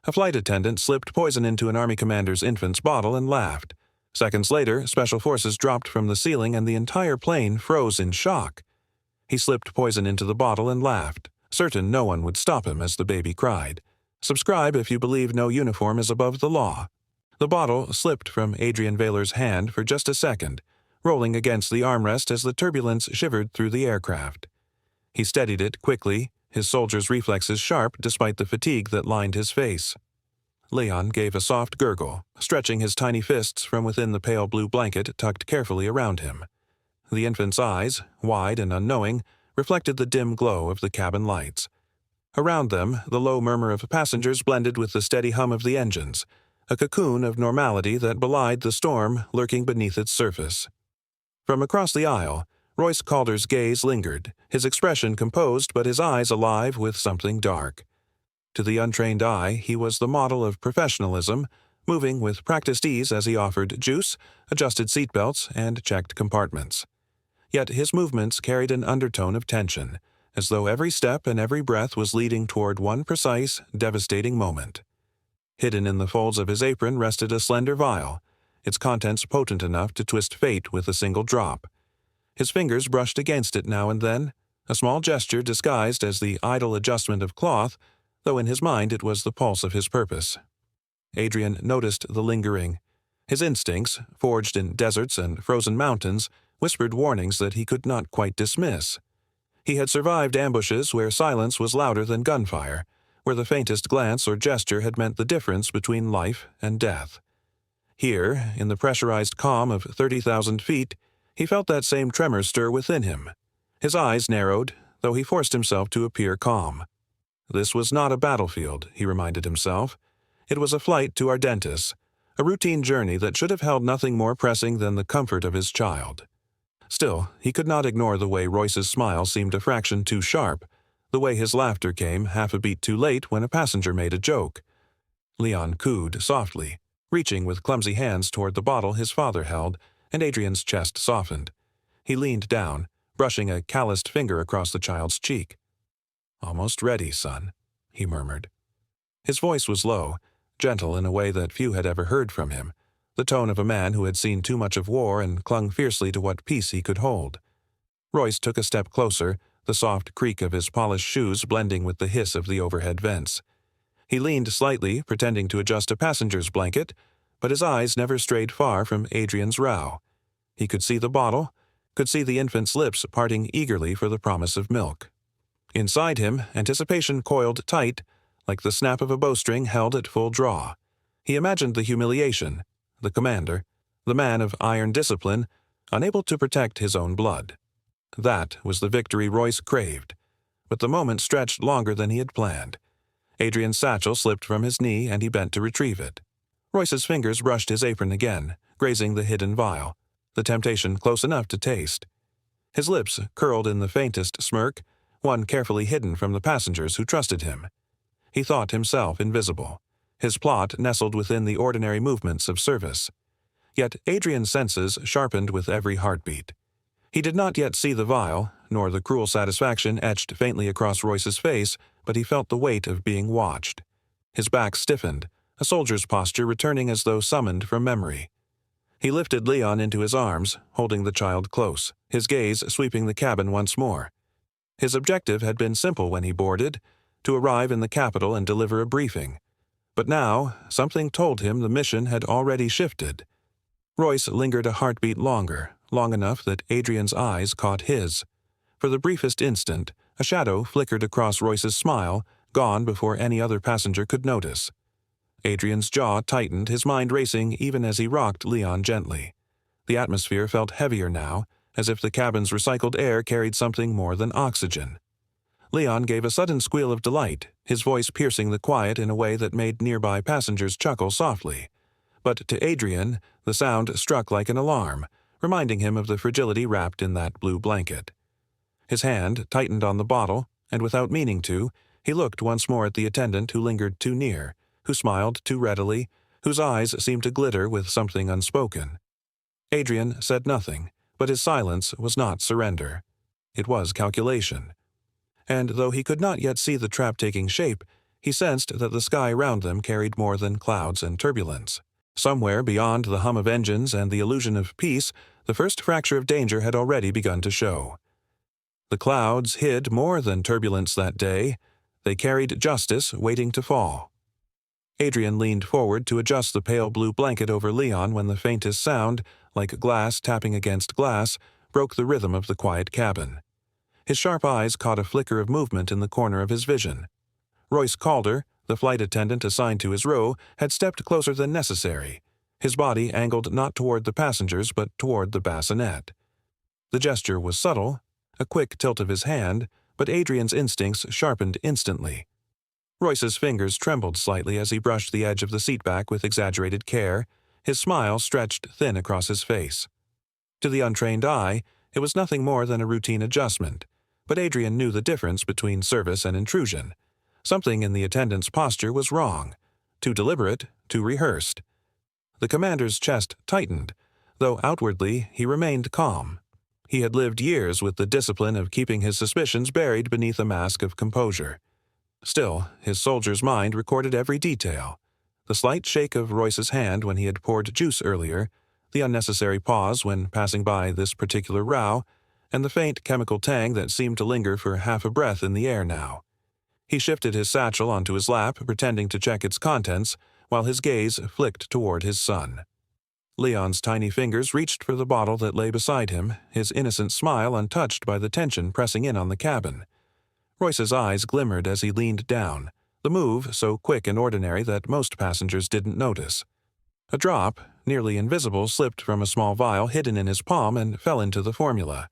A flight attendant slipped poison into an army commander's infant's bottle and laughed. Seconds later, special forces dropped from the ceiling and the entire plane froze in shock. He slipped poison into the bottle and laughed, certain no one would stop him as the baby cried. Subscribe if you believe no uniform is above the law. The bottle slipped from Adrian Vaylor's hand for just a second, rolling against the armrest as the turbulence shivered through the aircraft. He steadied it quickly, his soldier's reflexes sharp despite the fatigue that lined his face. Leon gave a soft gurgle, stretching his tiny fists from within the pale blue blanket tucked carefully around him. The infant's eyes, wide and unknowing, reflected the dim glow of the cabin lights. Around them, the low murmur of passengers blended with the steady hum of the engines, a cocoon of normality that belied the storm lurking beneath its surface. From across the aisle, Royce Calder's gaze lingered, his expression composed but his eyes alive with something dark. To the untrained eye, he was the model of professionalism, moving with practiced ease as he offered juice, adjusted seatbelts, and checked compartments. Yet his movements carried an undertone of tension, as though every step and every breath was leading toward one precise, devastating moment. Hidden in the folds of his apron rested a slender vial, its contents potent enough to twist fate with a single drop. His fingers brushed against it now and then, a small gesture disguised as the idle adjustment of cloth, though in his mind it was the pulse of his purpose. Adrian noticed the lingering. His instincts, forged in deserts and frozen mountains, whispered warnings that he could not quite dismiss. He had survived ambushes where silence was louder than gunfire, where the faintest glance or gesture had meant the difference between life and death. Here, in the pressurized calm of 30,000 feet, he felt that same tremor stir within him. His eyes narrowed, though he forced himself to appear calm. This was not a battlefield, he reminded himself. It was a flight to Ardentis, a routine journey that should have held nothing more pressing than the comfort of his child. Still, he could not ignore the way Royce's smile seemed a fraction too sharp, the way his laughter came half a beat too late when a passenger made a joke. Leon cooed softly, reaching with clumsy hands toward the bottle his father held, and Adrian's chest softened. He leaned down, brushing a calloused finger across the child's cheek. "Almost ready, son," he murmured. His voice was low, gentle in a way that few had ever heard from him, the tone of a man who had seen too much of war and clung fiercely to what peace he could hold. Royce took a step closer, the soft creak of his polished shoes blending with the hiss of the overhead vents. He leaned slightly, pretending to adjust a passenger's blanket, but his eyes never strayed far from Adrian's row. He could see the bottle, could see the infant's lips parting eagerly for the promise of milk. Inside him, anticipation coiled tight, like the snap of a bowstring held at full draw. He imagined the humiliation, the commander, the man of iron discipline, unable to protect his own blood. That was the victory Royce craved. But the moment stretched longer than he had planned. Adrian's satchel slipped from his knee and he bent to retrieve it. Royce's fingers brushed his apron again, grazing the hidden vial, the temptation close enough to taste. His lips curled in the faintest smirk, one carefully hidden from the passengers who trusted him. He thought himself invisible, his plot nestled within the ordinary movements of service. Yet Adrian's senses sharpened with every heartbeat. He did not yet see the vial, nor the cruel satisfaction etched faintly across Royce's face, but he felt the weight of being watched. His back stiffened, a soldier's posture returning as though summoned from memory. He lifted Leon into his arms, holding the child close, his gaze sweeping the cabin once more. His objective had been simple when he boarded, to arrive in the capital and deliver a briefing. But now, something told him the mission had already shifted. Royce lingered a heartbeat longer, long enough that Adrian's eyes caught his. For the briefest instant, a shadow flickered across Royce's smile, gone before any other passenger could notice. Adrian's jaw tightened, his mind racing even as he rocked Leon gently. The atmosphere felt heavier now, as if the cabin's recycled air carried something more than oxygen. Leon gave a sudden squeal of delight, his voice piercing the quiet in a way that made nearby passengers chuckle softly. But to Adrian, the sound struck like an alarm, reminding him of the fragility wrapped in that blue blanket. His hand tightened on the bottle, and without meaning to, he looked once more at the attendant who lingered too near, who smiled too readily, whose eyes seemed to glitter with something unspoken. Adrian said nothing, but his silence was not surrender. It was calculation. And though he could not yet see the trap taking shape, He sensed that the sky around them carried more than clouds and turbulence. Somewhere beyond the hum of engines and the illusion of peace, the first fracture of danger had already begun to show. The clouds hid more than turbulence that day. They carried justice waiting to fall. Adrian leaned forward to adjust the pale blue blanket over Leon when the faintest sound, like glass tapping against glass, broke the rhythm of the quiet cabin. His sharp eyes caught a flicker of movement in the corner of his vision. Royce Calder, the flight attendant assigned to his row, had stepped closer than necessary, his body angled not toward the passengers but toward the bassinet. The gesture was subtle, a quick tilt of his hand, but Adrian's instincts sharpened instantly. Royce's fingers trembled slightly as he brushed the edge of the seatback with exaggerated care, his smile stretched thin across his face. To the untrained eye, it was nothing more than a routine adjustment, but Adrian knew the difference between service and intrusion. Something in the attendant's posture was wrong, too deliberate, too rehearsed. The commander's chest tightened, though outwardly he remained calm. He had lived years with the discipline of keeping his suspicions buried beneath a mask of composure. Still, his soldier's mind recorded every detail. The slight shake of Royce's hand when he had poured juice earlier, the unnecessary pause when passing by this particular row, and the faint chemical tang that seemed to linger for half a breath in the air now. He shifted his satchel onto his lap, pretending to check its contents, while his gaze flicked toward his son. Leon's tiny fingers reached for the bottle that lay beside him, his innocent smile untouched by the tension pressing in on the cabin. Royce's eyes glimmered as he leaned down, the move so quick and ordinary that most passengers didn't notice. A drop, nearly invisible, slipped from a small vial hidden in his palm and fell into the formula.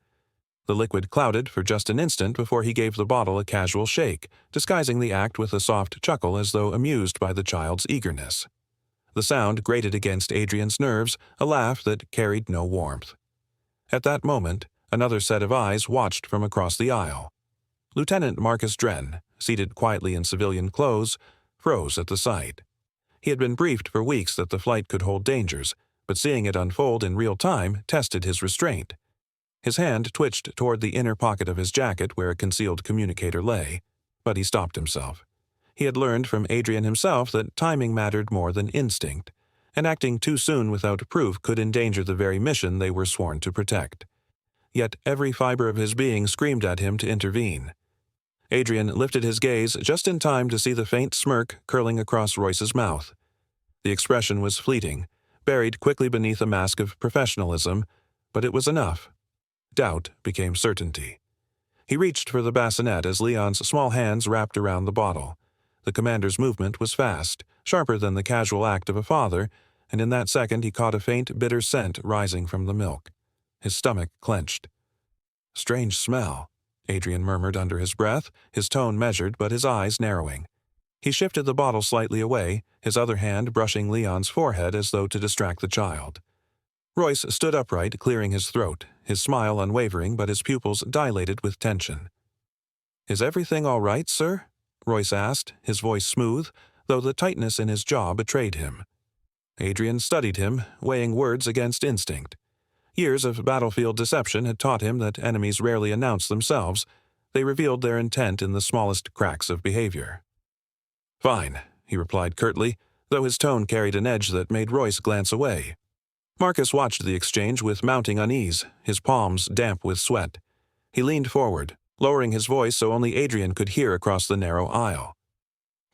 The liquid clouded for just an instant before he gave the bottle a casual shake, disguising the act with a soft chuckle as though amused by the child's eagerness. The sound grated against Adrian's nerves, a laugh that carried no warmth. At that moment, another set of eyes watched from across the aisle. Lieutenant Marcus Dren, seated quietly in civilian clothes, froze at the sight. He had been briefed for weeks that the flight could hold dangers, but seeing it unfold in real time tested his restraint. His hand twitched toward the inner pocket of his jacket where a concealed communicator lay, but he stopped himself. He had learned from Adrian himself that timing mattered more than instinct, and acting too soon without proof could endanger the very mission they were sworn to protect. Yet every fiber of his being screamed at him to intervene. Adrian lifted his gaze just in time to see the faint smirk curling across Royce's mouth. The expression was fleeting, buried quickly beneath a mask of professionalism, but it was enough. Doubt became certainty. He reached for the bassinet as Leon's small hands wrapped around the bottle. The commander's movement was fast, sharper than the casual act of a father, and in that second he caught a faint, bitter scent rising from the milk. His stomach clenched. "Strange smell," Adrian murmured under his breath, his tone measured but his eyes narrowing. He shifted the bottle slightly away, his other hand brushing Leon's forehead as though to distract the child. Royce stood upright, clearing his throat, his smile unwavering but his pupils dilated with tension. "Is everything all right, sir?" Royce asked, his voice smooth, though the tightness in his jaw betrayed him. Adrian studied him, weighing words against instinct. Years of battlefield deception had taught him that enemies rarely announce themselves. They revealed their intent in the smallest cracks of behavior. "Fine," he replied curtly, though his tone carried an edge that made Royce glance away. Marcus watched the exchange with mounting unease, his palms damp with sweat. He leaned forward, lowering his voice so only Adrian could hear across the narrow aisle.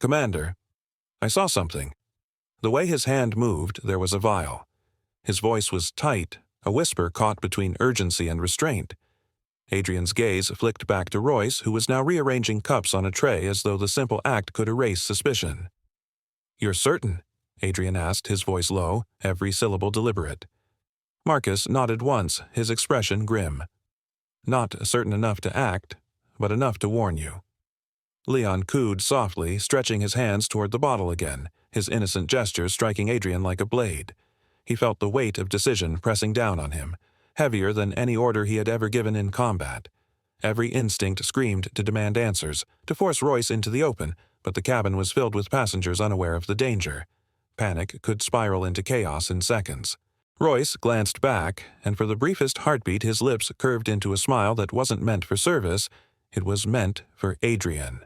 "Commander, I saw something." The way his hand moved, there was a vial. His voice was tight, a whisper caught between urgency and restraint. Adrian's gaze flicked back to Royce, who was now rearranging cups on a tray as though the simple act could erase suspicion. "You're certain?" Adrian asked, his voice low, every syllable deliberate. Marcus nodded once, his expression grim. "Not certain enough to act, but enough to warn you." Leon cooed softly, stretching his hands toward the bottle again, his innocent gesture striking Adrian like a blade. He felt the weight of decision pressing down on him, heavier than any order he had ever given in combat. Every instinct screamed to demand answers, to force Royce into the open, but the cabin was filled with passengers unaware of the danger. Panic could spiral into chaos in seconds. Royce glanced back, and for the briefest heartbeat his lips curved into a smile that wasn't meant for service, it was meant for Adrian.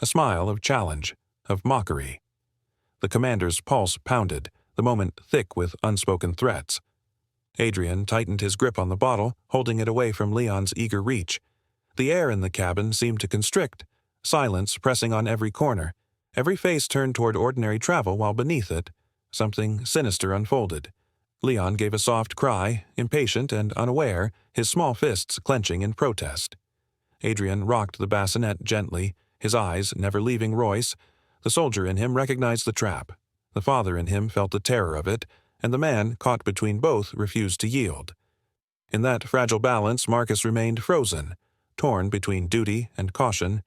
A smile of challenge, of mockery. The commander's pulse pounded, the moment thick with unspoken threats. Adrian tightened his grip on the bottle, holding it away from Leon's eager reach. The air in the cabin seemed to constrict, silence pressing on every corner, every face turned toward ordinary travel while beneath it, something sinister unfolded. Leon gave a soft cry, impatient and unaware, his small fists clenching in protest. Adrian rocked the bassinet gently, his eyes never leaving Royce. The soldier in him recognized the trap. The father in him felt the terror of it, and the man, caught between both, refused to yield. In that fragile balance, Marcus remained frozen, torn between duty and caution.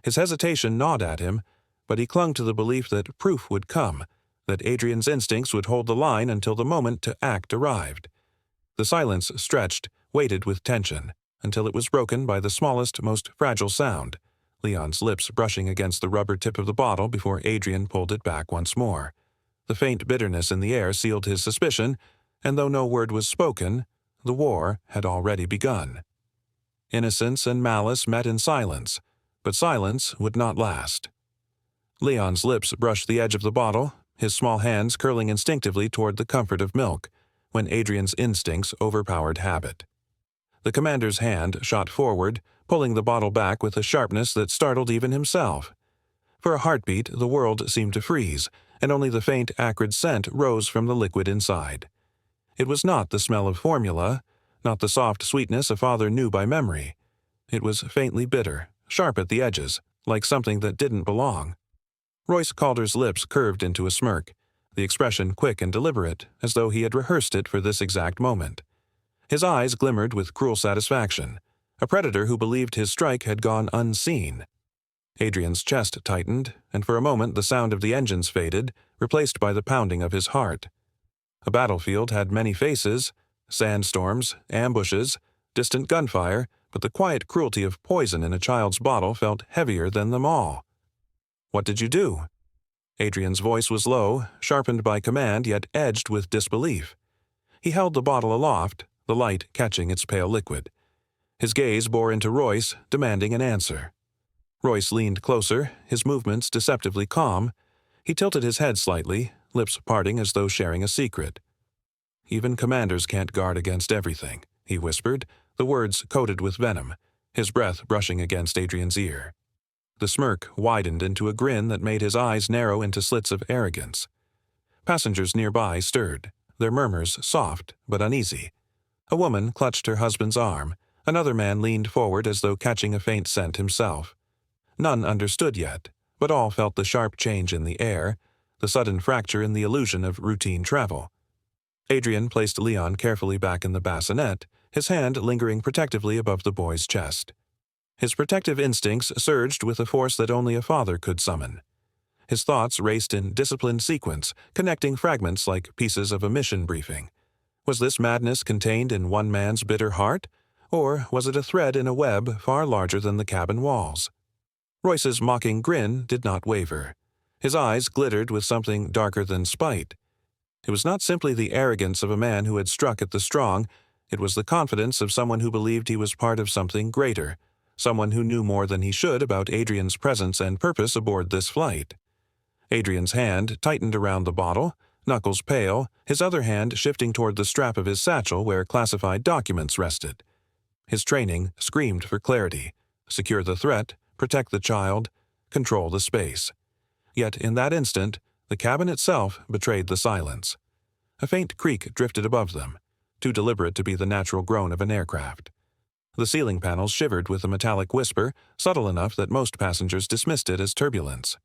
His hesitation gnawed at him, but he clung to the belief that proof would come, that Adrian's instincts would hold the line until the moment to act arrived. The silence stretched, weighted with tension, until it was broken by the smallest, most fragile sound, Leon's lips brushing against the rubber tip of the bottle before Adrian pulled it back once more. The faint bitterness in the air sealed his suspicion, and though no word was spoken, the war had already begun. Innocence and malice met in silence, but silence would not last. Leon's lips brushed the edge of the bottle, his small hands curling instinctively toward the comfort of milk, when Adrian's instincts overpowered habit. The commander's hand shot forward, pulling the bottle back with a sharpness that startled even himself. For a heartbeat, the world seemed to freeze, and only the faint, acrid scent rose from the liquid inside. It was not the smell of formula, not the soft sweetness a father knew by memory. It was faintly bitter, sharp at the edges, like something that didn't belong. Royce Calder's lips curved into a smirk, the expression quick and deliberate, as though he had rehearsed it for this exact moment. His eyes glimmered with cruel satisfaction, a predator who believed his strike had gone unseen. Adrian's chest tightened, and for a moment the sound of the engines faded, replaced by the pounding of his heart. A battlefield had many faces, sandstorms, ambushes, distant gunfire, but the quiet cruelty of poison in a child's bottle felt heavier than them all. "What did you do?" Adrian's voice was low, sharpened by command yet edged with disbelief. He held the bottle aloft, the light catching its pale liquid. His gaze bore into Royce, demanding an answer. Royce leaned closer, his movements deceptively calm. He tilted his head slightly, lips parting as though sharing a secret. "Even commanders can't guard against everything," he whispered, the words coated with venom, his breath brushing against Adrian's ear. The smirk widened into a grin that made his eyes narrow into slits of arrogance. Passengers nearby stirred, their murmurs soft but uneasy. A woman clutched her husband's arm. Another man leaned forward as though catching a faint scent himself. None understood yet, but all felt the sharp change in the air, the sudden fracture in the illusion of routine travel. Adrian placed Leon carefully back in the bassinet, his hand lingering protectively above the boy's chest. His protective instincts surged with a force that only a father could summon. His thoughts raced in disciplined sequence, connecting fragments like pieces of a mission briefing. Was this madness contained in one man's bitter heart, or was it a thread in a web far larger than the cabin walls? Royce's mocking grin did not waver. His eyes glittered with something darker than spite. It was not simply the arrogance of a man who had struck at the strong, it was the confidence of someone who believed he was part of something greater, someone who knew more than he should about Adrian's presence and purpose aboard this flight. Adrian's hand tightened around the bottle, knuckles pale, his other hand shifting toward the strap of his satchel where classified documents rested. His training screamed for clarity: secure the threat, protect the child, control the space. Yet in that instant, the cabin itself betrayed the silence. A faint creak drifted above them, too deliberate to be the natural groan of an aircraft. The ceiling panels shivered with a metallic whisper, subtle enough that most passengers dismissed it as turbulence.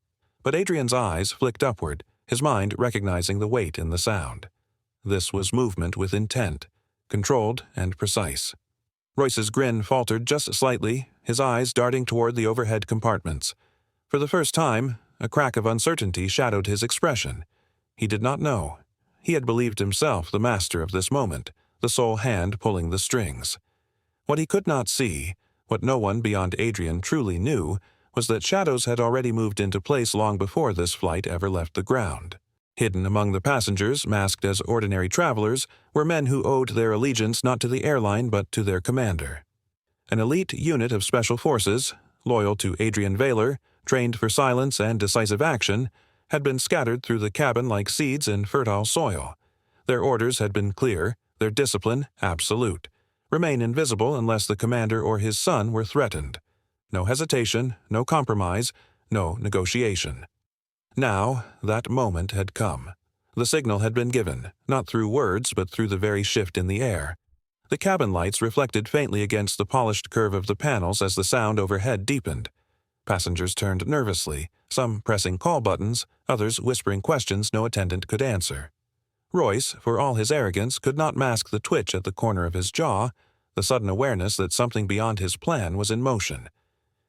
But Adrian's eyes flicked upward, his mind recognizing the weight in the sound. This was movement with intent, controlled and precise. Royce's grin faltered just slightly, his eyes darting toward the overhead compartments. For the first time, a crack of uncertainty shadowed his expression. He did not know. He had believed himself the master of this moment, the sole hand pulling the strings. What he could not see, what no one beyond Adrian truly knew, was that shadows had already moved into place long before this flight ever left the ground. Hidden among the passengers, masked as ordinary travelers, were men who owed their allegiance not to the airline but to their commander. An elite unit of special forces, loyal to Adrian Vaylor, trained for silence and decisive action, had been scattered through the cabin like seeds in fertile soil. Their orders had been clear, their discipline absolute. Remain invisible unless the commander or his son were threatened. No hesitation, no compromise, no negotiation. Now, that moment had come. The signal had been given, not through words but through the very shift in the air. The cabin lights reflected faintly against the polished curve of the panels as the sound overhead deepened. Passengers turned nervously, some pressing call buttons, others whispering questions no attendant could answer. Royce, for all his arrogance, could not mask the twitch at the corner of his jaw, the sudden awareness that something beyond his plan was in motion.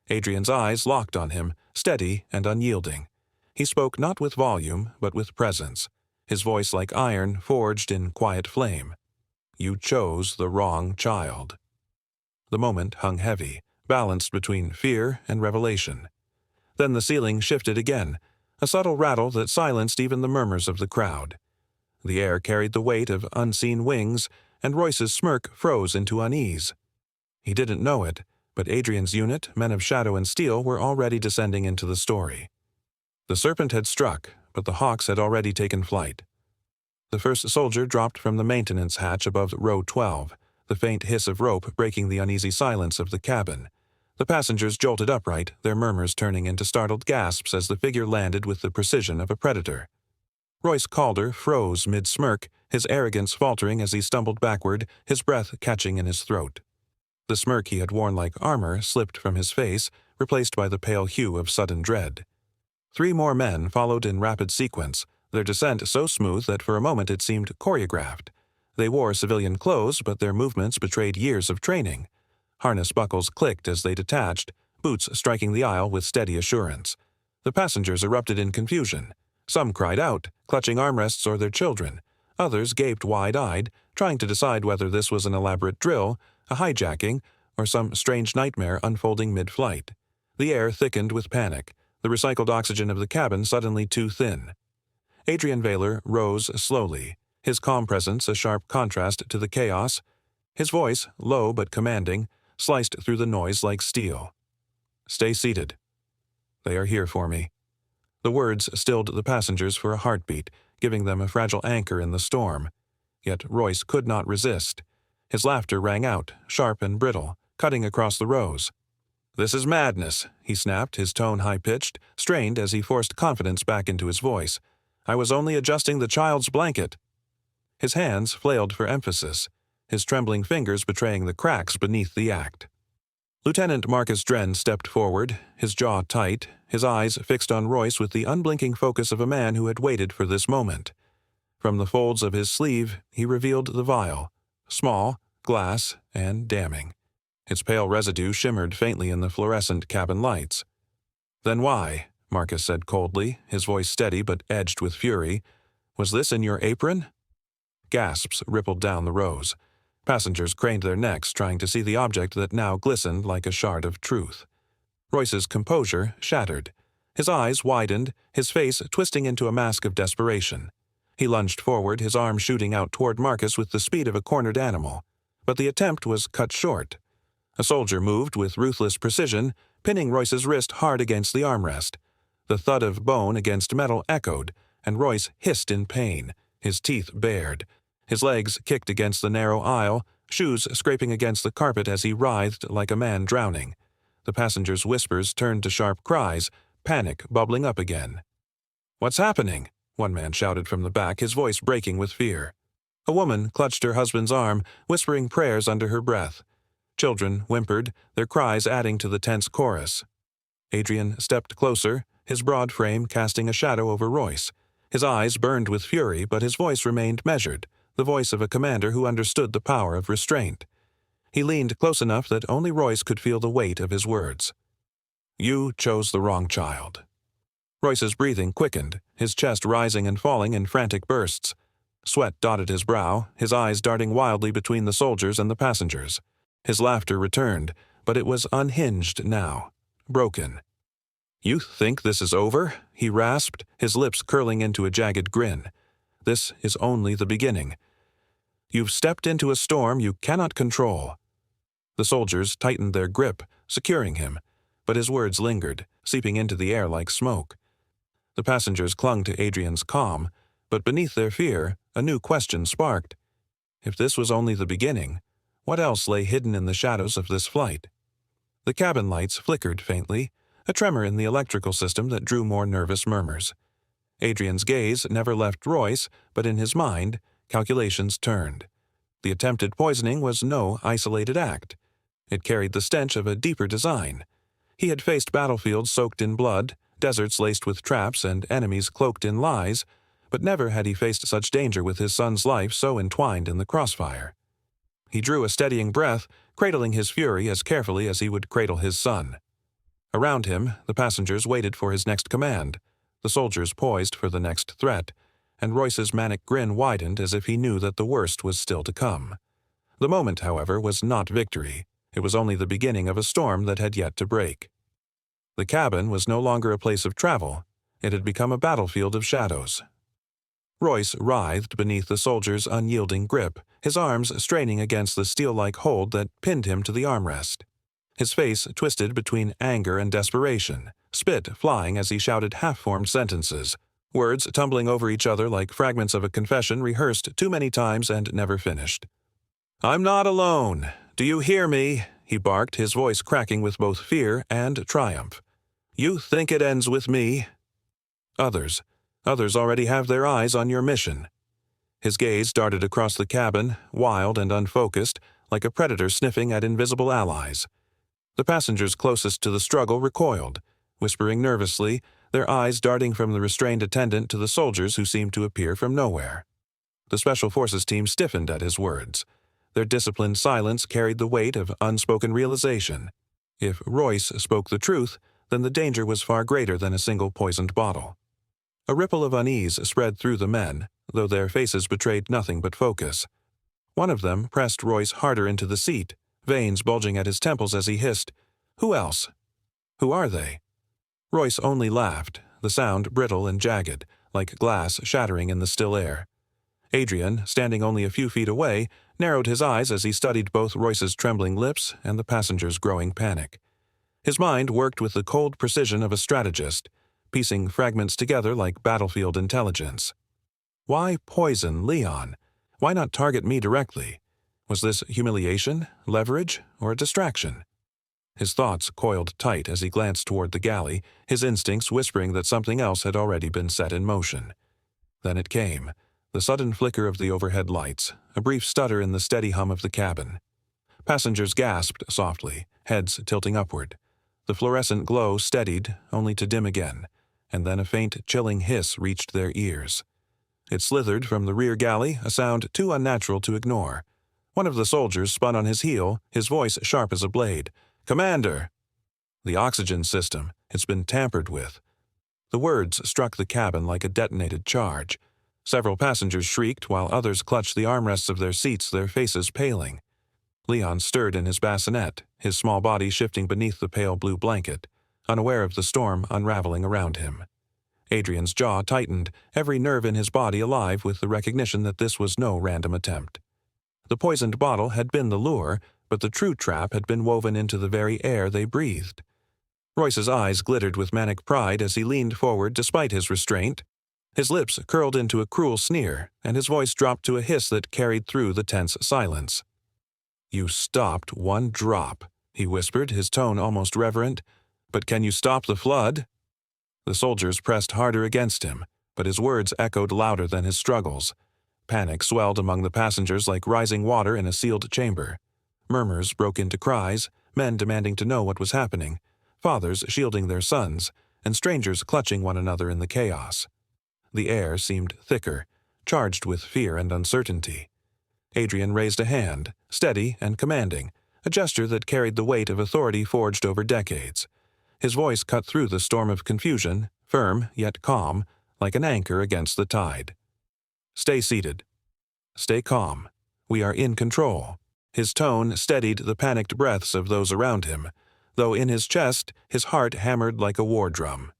Adrian's eyes locked on him, steady and unyielding. He spoke not with volume, but with presence, his voice like iron forged in quiet flame. You chose the wrong child. The moment hung heavy, balanced between fear and revelation. Then the ceiling shifted again, a subtle rattle that silenced even the murmurs of the crowd. The air carried the weight of unseen wings, and Royce's smirk froze into unease. He didn't know it, but Adrian's unit, men of shadow and steel, were already descending into the story. The serpent had struck, but the hawks had already taken flight. The first soldier dropped from the maintenance hatch above row 12, the faint hiss of rope breaking the uneasy silence of the cabin. The passengers jolted upright, their murmurs turning into startled gasps as the figure landed with the precision of a predator. Royce Calder froze mid-smirk, his arrogance faltering as he stumbled backward, his breath catching in his throat. The smirk he had worn like armor slipped from his face, replaced by the pale hue of sudden dread. 3 more men followed in rapid sequence, their descent so smooth that for a moment it seemed choreographed. They wore civilian clothes, but their movements betrayed years of training. Harness buckles clicked as they detached, boots striking the aisle with steady assurance. The passengers erupted in confusion. Some cried out, clutching armrests or their children. Others gaped wide-eyed, trying to decide whether this was an elaborate drill, a hijacking, or some strange nightmare unfolding mid-flight. The air thickened with panic, the recycled oxygen of the cabin suddenly too thin. Adrian Vaylor rose slowly, his calm presence a sharp contrast to the chaos. His voice, low but commanding, sliced through the noise like steel. Stay seated. They are here for me. The words stilled the passengers for a heartbeat, giving them a fragile anchor in the storm. Yet Royce could not resist. His laughter rang out, sharp and brittle, cutting across the rows. This is madness, he snapped, his tone high-pitched, strained as he forced confidence back into his voice. I was only adjusting the child's blanket. His hands flailed for emphasis, his trembling fingers betraying the cracks beneath the act. Lieutenant Marcus Dren stepped forward, his jaw tight, his eyes fixed on Royce with the unblinking focus of a man who had waited for this moment. From the folds of his sleeve, he revealed the vial, small, glass, and damning. Its pale residue shimmered faintly in the fluorescent cabin lights. Then why? Marcus said coldly, his voice steady but edged with fury. Was this in your apron? Gasps rippled down the rows. Passengers craned their necks, trying to see the object that now glistened like a shard of truth. Royce's composure shattered. His eyes widened, his face twisting into a mask of desperation. He lunged forward, his arm shooting out toward Marcus with the speed of a cornered animal. But the attempt was cut short. A soldier moved with ruthless precision, pinning Royce's wrist hard against the armrest. The thud of bone against metal echoed, and Royce hissed in pain, his teeth bared. His legs kicked against the narrow aisle, shoes scraping against the carpet as he writhed like a man drowning. The passengers' whispers turned to sharp cries, panic bubbling up again. "What's happening?" one man shouted from the back, his voice breaking with fear. A woman clutched her husband's arm, whispering prayers under her breath. Children whimpered, their cries adding to the tense chorus. Adrian stepped closer, his broad frame casting a shadow over Royce. His eyes burned with fury, but his voice remained measured, the voice of a commander who understood the power of restraint. He leaned close enough that only Royce could feel the weight of his words. You chose the wrong child. Royce's breathing quickened, his chest rising and falling in frantic bursts. Sweat dotted his brow, his eyes darting wildly between the soldiers and the passengers. His laughter returned, but it was unhinged now, broken. You think this is over? He rasped, his lips curling into a jagged grin. This is only the beginning. You've stepped into a storm you cannot control. The soldiers tightened their grip, securing him. But his words lingered, seeping into the air like smoke. The passengers clung to Adrian's calm, but beneath their fear, a new question sparked. If this was only the beginning, what else lay hidden in the shadows of this flight? The cabin lights flickered faintly, a tremor in the electrical system that drew more nervous murmurs. Adrian's gaze never left Royce, but in his mind, calculations turned. The attempted poisoning was no isolated act. It carried the stench of a deeper design. He had faced battlefields soaked in blood, deserts laced with traps, and enemies cloaked in lies, but never had he faced such danger with his son's life so entwined in the crossfire. He drew a steadying breath, cradling his fury as carefully as he would cradle his son. Around him, the passengers waited for his next command, the soldiers poised for the next threat, and Royce's manic grin widened as if he knew that the worst was still to come. The moment, however, was not victory. It was only the beginning of a storm that had yet to break. The cabin was no longer a place of travel. It had become a battlefield of shadows. Royce writhed beneath the soldier's unyielding grip, his arms straining against the steel-like hold that pinned him to the armrest. His face twisted between anger and desperation, spit flying as he shouted half-formed sentences, words tumbling over each other like fragments of a confession rehearsed too many times and never finished. "I'm not alone. Do you hear me?" he barked, his voice cracking with both fear and triumph. "You think it ends with me? Others already have their eyes on your mission." His gaze darted across the cabin, wild and unfocused, like a predator sniffing at invisible allies. The passengers closest to the struggle recoiled, whispering nervously, their eyes darting from the restrained attendant to the soldiers who seemed to appear from nowhere. The Special Forces team stiffened at his words. Their disciplined silence carried the weight of unspoken realization. If Royce spoke the truth, then the danger was far greater than a single poisoned bottle. A ripple of unease spread through the men, though their faces betrayed nothing but focus. One of them pressed Royce harder into the seat, veins bulging at his temples as he hissed, "Who else? Who are they?" Royce only laughed, the sound brittle and jagged, like glass shattering in the still air. Adrian, standing only a few feet away, narrowed his eyes as he studied both Royce's trembling lips and the passenger's growing panic. His mind worked with the cold precision of a strategist, piecing fragments together like battlefield intelligence. Why poison Leon? Why not target me directly? Was this humiliation, leverage, or a distraction? His thoughts coiled tight as he glanced toward the galley, his instincts whispering that something else had already been set in motion. Then it came, the sudden flicker of the overhead lights, a brief stutter in the steady hum of the cabin. Passengers gasped softly, heads tilting upward. The fluorescent glow steadied, only to dim again, and then a faint, chilling hiss reached their ears. It slithered from the rear galley, a sound too unnatural to ignore. One of the soldiers spun on his heel, his voice sharp as a blade. "Commander!" "The oxygen system. It's been tampered with." The words struck the cabin like a detonated charge. Several passengers shrieked while others clutched the armrests of their seats, their faces paling. Leon stirred in his bassinet, his small body shifting beneath the pale blue blanket, unaware of the storm unraveling around him. Adrian's jaw tightened, every nerve in his body alive with the recognition that this was no random attempt. The poisoned bottle had been the lure, but the true trap had been woven into the very air they breathed. Royce's eyes glittered with manic pride as he leaned forward despite his restraint. His lips curled into a cruel sneer, and his voice dropped to a hiss that carried through the tense silence. "You stopped one drop," he whispered, his tone almost reverent. "But can you stop the flood?" The soldiers pressed harder against him, but his words echoed louder than his struggles. Panic swelled among the passengers like rising water in a sealed chamber. Murmurs broke into cries, men demanding to know what was happening, fathers shielding their sons, and strangers clutching one another in the chaos. The air seemed thicker, charged with fear and uncertainty. Adrian raised a hand, steady and commanding, a gesture that carried the weight of authority forged over decades. His voice cut through the storm of confusion, firm yet calm, like an anchor against the tide. "Stay seated. Stay calm. We are in control." His tone steadied the panicked breaths of those around him, though in his chest his heart hammered like a war drum.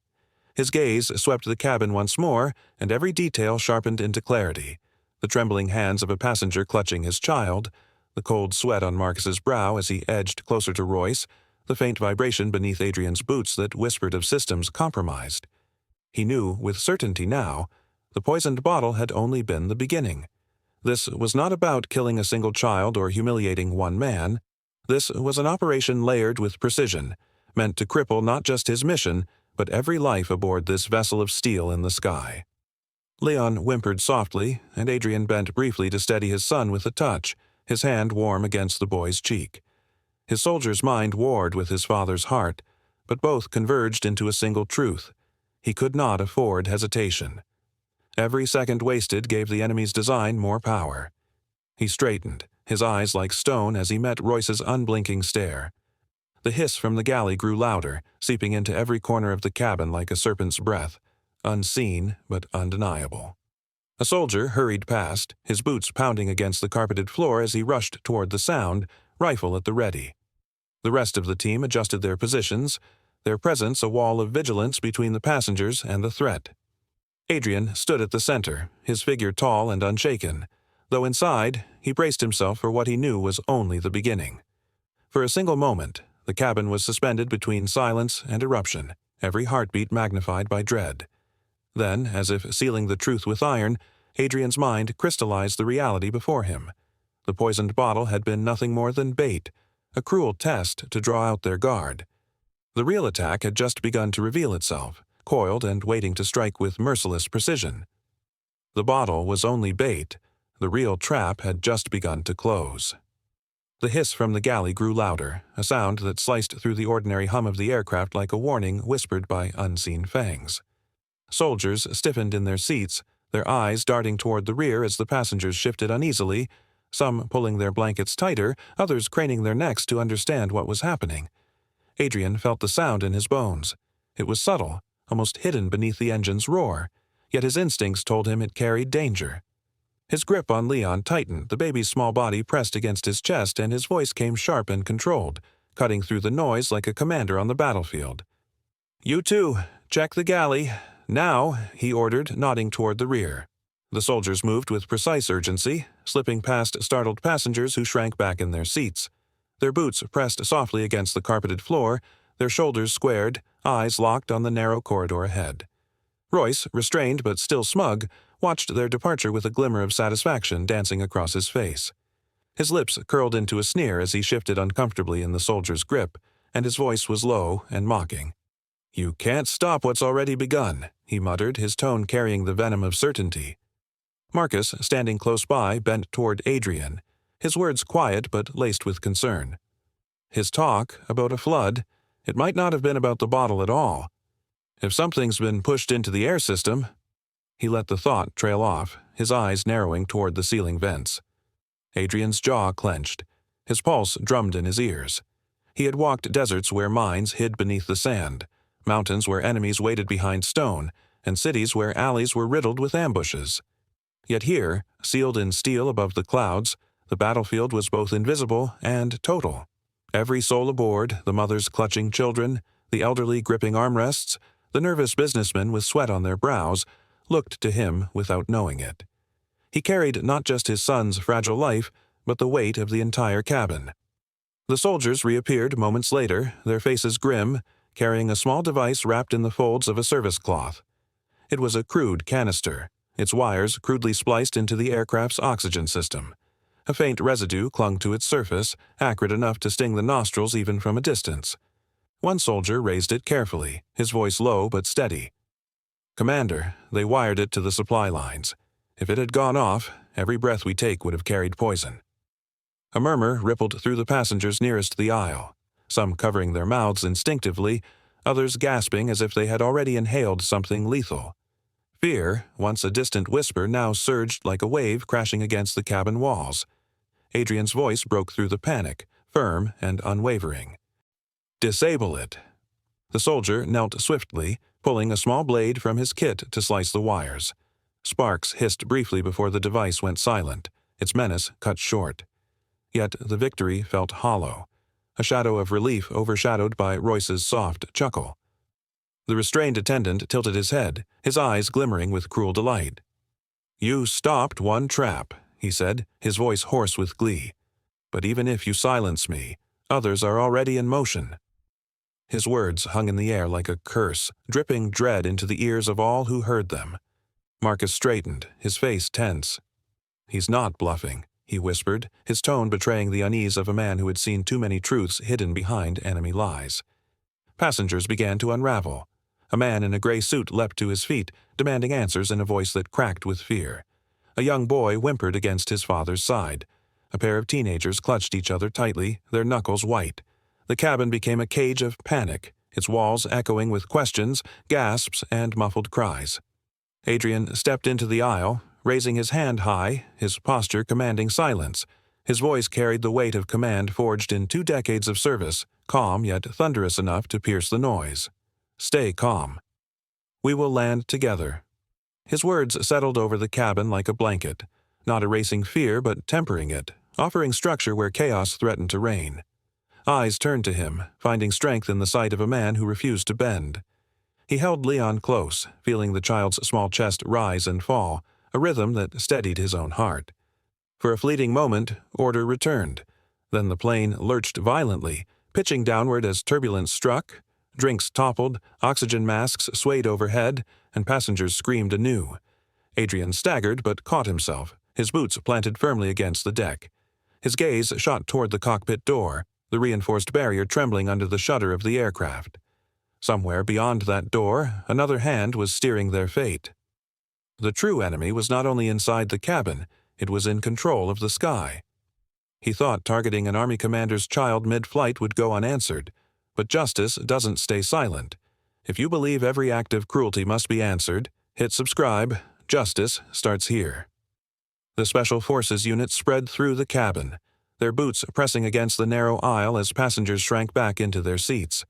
His gaze swept the cabin once more, and every detail sharpened into clarity. The trembling hands of a passenger clutching his child, the cold sweat on Marcus's brow as he edged closer to Royce, the faint vibration beneath Adrian's boots that whispered of systems compromised. He knew with certainty now, the poisoned bottle had only been the beginning. This was not about killing a single child or humiliating one man. This was an operation layered with precision, meant to cripple not just his mission, but every life aboard this vessel of steel in the sky. Leon whimpered softly, and Adrian bent briefly to steady his son with a touch, his hand warm against the boy's cheek. His soldier's mind warred with his father's heart, but both converged into a single truth. He could not afford hesitation. Every second wasted gave the enemy's design more power. He straightened, his eyes like stone as he met Royce's unblinking stare. The hiss from the galley grew louder, seeping into every corner of the cabin like a serpent's breath, unseen but undeniable. A soldier hurried past, his boots pounding against the carpeted floor as he rushed toward the sound, rifle at the ready. The rest of the team adjusted their positions, their presence a wall of vigilance between the passengers and the threat. Adrian stood at the center, his figure tall and unshaken, though inside he braced himself for what he knew was only the beginning. For a single moment, the cabin was suspended between silence and eruption, every heartbeat magnified by dread. Then, as if sealing the truth with iron, Adrian's mind crystallized the reality before him. The poisoned bottle had been nothing more than bait, a cruel test to draw out their guard. The real attack had just begun to reveal itself, coiled and waiting to strike with merciless precision. The bottle was only bait, the real trap had just begun to close. The hiss from the galley grew louder, a sound that sliced through the ordinary hum of the aircraft like a warning whispered by unseen fangs. Soldiers stiffened in their seats, their eyes darting toward the rear as the passengers shifted uneasily, some pulling their blankets tighter, others craning their necks to understand what was happening. Adrian felt the sound in his bones. It was subtle, almost hidden beneath the engine's roar, yet his instincts told him it carried danger. His grip on Leon tightened, the baby's small body pressed against his chest, and his voice came sharp and controlled, cutting through the noise like a commander on the battlefield. "You two, check the galley. Now," he ordered, nodding toward the rear. The soldiers moved with precise urgency, slipping past startled passengers who shrank back in their seats. Their boots pressed softly against the carpeted floor, their shoulders squared, eyes locked on the narrow corridor ahead. Royce, restrained but still smug, watched their departure with a glimmer of satisfaction dancing across his face. His lips curled into a sneer as he shifted uncomfortably in the soldier's grip, and his voice was low and mocking. "You can't stop what's already begun," he muttered, his tone carrying the venom of certainty. Marcus, standing close by, bent toward Adrian, his words quiet but laced with concern. His talk about a flood, it might not have been about the bottle at all. If something's been pushed into the air system— He let the thought trail off, his eyes narrowing toward the ceiling vents. Adrian's jaw clenched. His pulse drummed in his ears. He had walked deserts where mines hid beneath the sand, mountains where enemies waited behind stone, and cities where alleys were riddled with ambushes. Yet here, sealed in steel above the clouds, the battlefield was both invisible and total. Every soul aboard, the mothers clutching children, the elderly gripping armrests, the nervous businessmen with sweat on their brows, looked to him without knowing it. He carried not just his son's fragile life, but the weight of the entire cabin. The soldiers reappeared moments later, their faces grim, carrying a small device wrapped in the folds of a service cloth. It was a crude canister, its wires crudely spliced into the aircraft's oxygen system. A faint residue clung to its surface, acrid enough to sting the nostrils even from a distance. One soldier raised it carefully, his voice low but steady. "Commander, they wired it to the supply lines. If it had gone off, every breath we take would have carried poison." A murmur rippled through the passengers nearest the aisle, some covering their mouths instinctively, others gasping as if they had already inhaled something lethal. Fear, once a distant whisper, now surged like a wave crashing against the cabin walls. Adrian's voice broke through the panic, firm and unwavering. "Disable it." The soldier knelt swiftly, pulling a small blade from his kit to slice the wires. Sparks hissed briefly before the device went silent, its menace cut short. Yet the victory felt hollow, a shadow of relief overshadowed by Royce's soft chuckle. The restrained attendant tilted his head, his eyes glimmering with cruel delight. "You stopped one trap," he said, his voice hoarse with glee. "But even if you silence me, others are already in motion. His words hung in the air like a curse, dripping dread into the ears of all who heard them. Marcus straightened, his face tense. "He's not bluffing," he whispered, his tone betraying the unease of a man who had seen too many truths hidden behind enemy lies. Passengers began to unravel. A man in a gray suit leapt to his feet, demanding answers in a voice that cracked with fear. A young boy whimpered against his father's side. A pair of teenagers clutched each other tightly, their knuckles white. The cabin became a cage of panic, its walls echoing with questions, gasps, and muffled cries. Adrian stepped into the aisle, raising his hand high, his posture commanding silence. His voice carried the weight of command forged in 2 decades of service, calm yet thunderous enough to pierce the noise. "Stay calm. We will land together." His words settled over the cabin like a blanket, not erasing fear but tempering it, offering structure where chaos threatened to reign. Eyes turned to him, finding strength in the sight of a man who refused to bend. He held Leon close, feeling the child's small chest rise and fall, a rhythm that steadied his own heart. For a fleeting moment, order returned. Then the plane lurched violently, pitching downward as turbulence struck. Drinks toppled, oxygen masks swayed overhead, and passengers screamed anew. Adrian staggered but caught himself, his boots planted firmly against the deck. His gaze shot toward the cockpit door, the reinforced barrier trembling under the shudder of the aircraft. Somewhere beyond that door, another hand was steering their fate. The true enemy was not only inside the cabin, it was in control of the sky. He thought targeting an army commander's child mid-flight would go unanswered, but justice doesn't stay silent. If you believe every act of cruelty must be answered, hit subscribe. Justice starts here. The Special Forces unit spread through the cabin, their boots pressing against the narrow aisle as passengers shrank back into their seats.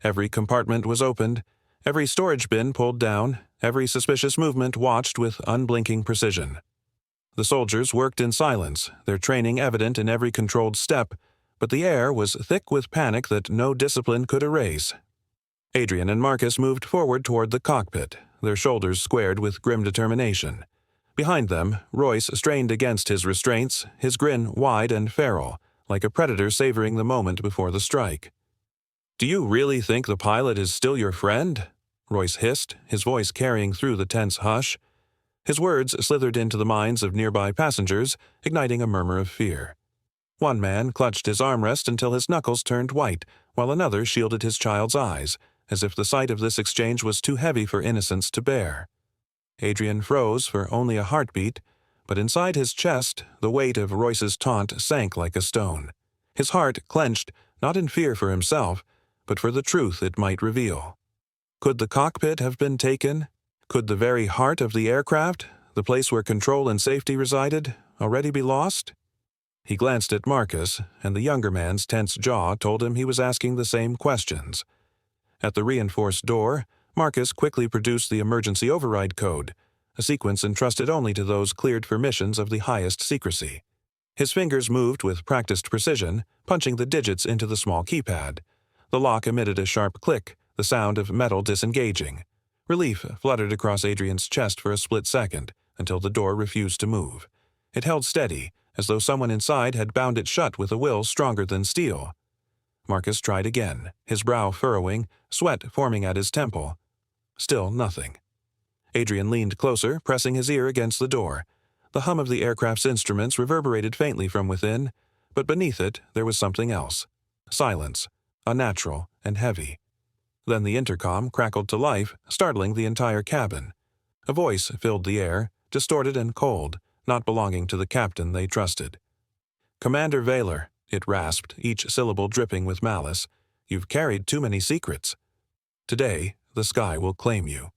Every compartment was opened, every storage bin pulled down, every suspicious movement watched with unblinking precision. The soldiers worked in silence, their training evident in every controlled step, but the air was thick with panic that no discipline could erase. Adrian and Marcus moved forward toward the cockpit, their shoulders squared with grim determination. Behind them, Royce strained against his restraints, his grin wide and feral, like a predator savoring the moment before the strike. "Do you really think the pilot is still your friend?" Royce hissed, his voice carrying through the tense hush. His words slithered into the minds of nearby passengers, igniting a murmur of fear. One man clutched his armrest until his knuckles turned white, while another shielded his child's eyes, as if the sight of this exchange was too heavy for innocence to bear. Adrian froze for only a heartbeat, but inside his chest, the weight of Royce's taunt sank like a stone. His heart clenched, not in fear for himself, but for the truth it might reveal. Could the cockpit have been taken? Could the very heart of the aircraft, the place where control and safety resided, already be lost? He glanced at Marcus, and the younger man's tense jaw told him he was asking the same questions. At the reinforced door, Marcus quickly produced the emergency override code, a sequence entrusted only to those cleared for missions of the highest secrecy. His fingers moved with practiced precision, punching the digits into the small keypad. The lock emitted a sharp click, the sound of metal disengaging. Relief fluttered across Adrian's chest for a split second, until the door refused to move. It held steady, as though someone inside had bound it shut with a will stronger than steel. Marcus tried again, his brow furrowing, sweat forming at his temple. Still nothing. Adrian leaned closer, pressing his ear against the door. The hum of the aircraft's instruments reverberated faintly from within, but beneath it there was something else. Silence, unnatural and heavy. Then the intercom crackled to life, startling the entire cabin. A voice filled the air, distorted and cold, not belonging to the captain they trusted. "Commander Vaylor," it rasped, each syllable dripping with malice, "you've carried too many secrets. Today, the sky will claim you."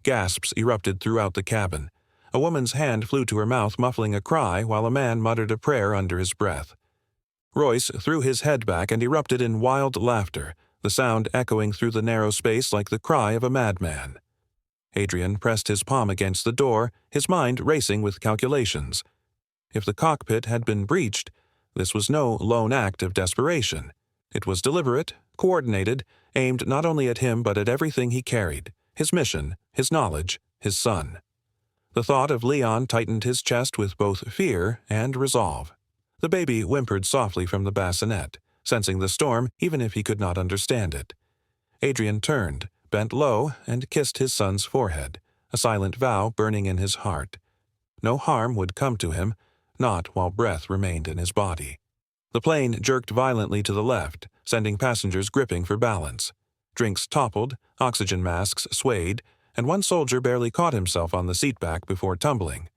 Gasps erupted throughout the cabin. A woman's hand flew to her mouth, muffling a cry, while a man muttered a prayer under his breath. Royce threw his head back and erupted in wild laughter, the sound echoing through the narrow space like the cry of a madman. Adrian pressed his palm against the door, his mind racing with calculations. If the cockpit had been breached, this was no lone act of desperation. It was deliberate, coordinated, aimed not only at him but at everything he carried, his mission, his knowledge, his son. The thought of Leon tightened his chest with both fear and resolve. The baby whimpered softly from the bassinet, sensing the storm even if he could not understand it. Adrian turned, bent low, and kissed his son's forehead, a silent vow burning in his heart. No harm would come to him, not while breath remained in his body. The plane jerked violently to the left, sending passengers gripping for balance. Drinks toppled, oxygen masks swayed, and one soldier barely caught himself on the seatback before tumbling.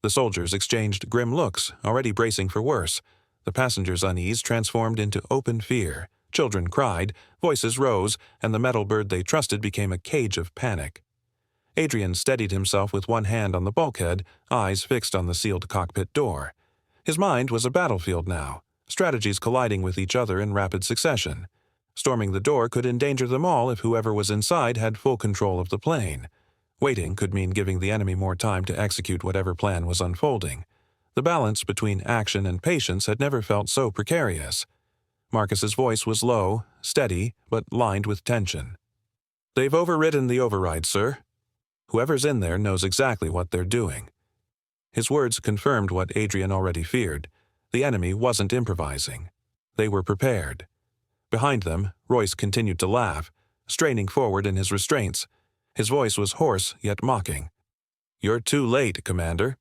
The soldiers exchanged grim looks, already bracing for worse. The passengers' unease transformed into open fear. Children cried, voices rose, and the metal bird they trusted became a cage of panic. Adrian steadied himself with one hand on the bulkhead, eyes fixed on the sealed cockpit door. His mind was a battlefield now, strategies colliding with each other in rapid succession. Storming the door could endanger them all if whoever was inside had full control of the plane. Waiting could mean giving the enemy more time to execute whatever plan was unfolding. The balance between action and patience had never felt so precarious. Marcus's voice was low, steady, but lined with tension. "They've overridden the override, sir. Whoever's in there knows exactly what they're doing." His words confirmed what Adrian already feared. The enemy wasn't improvising. They were prepared. Behind them, Royce continued to laugh, straining forward in his restraints. His voice was hoarse yet mocking. "You're too late, Commander.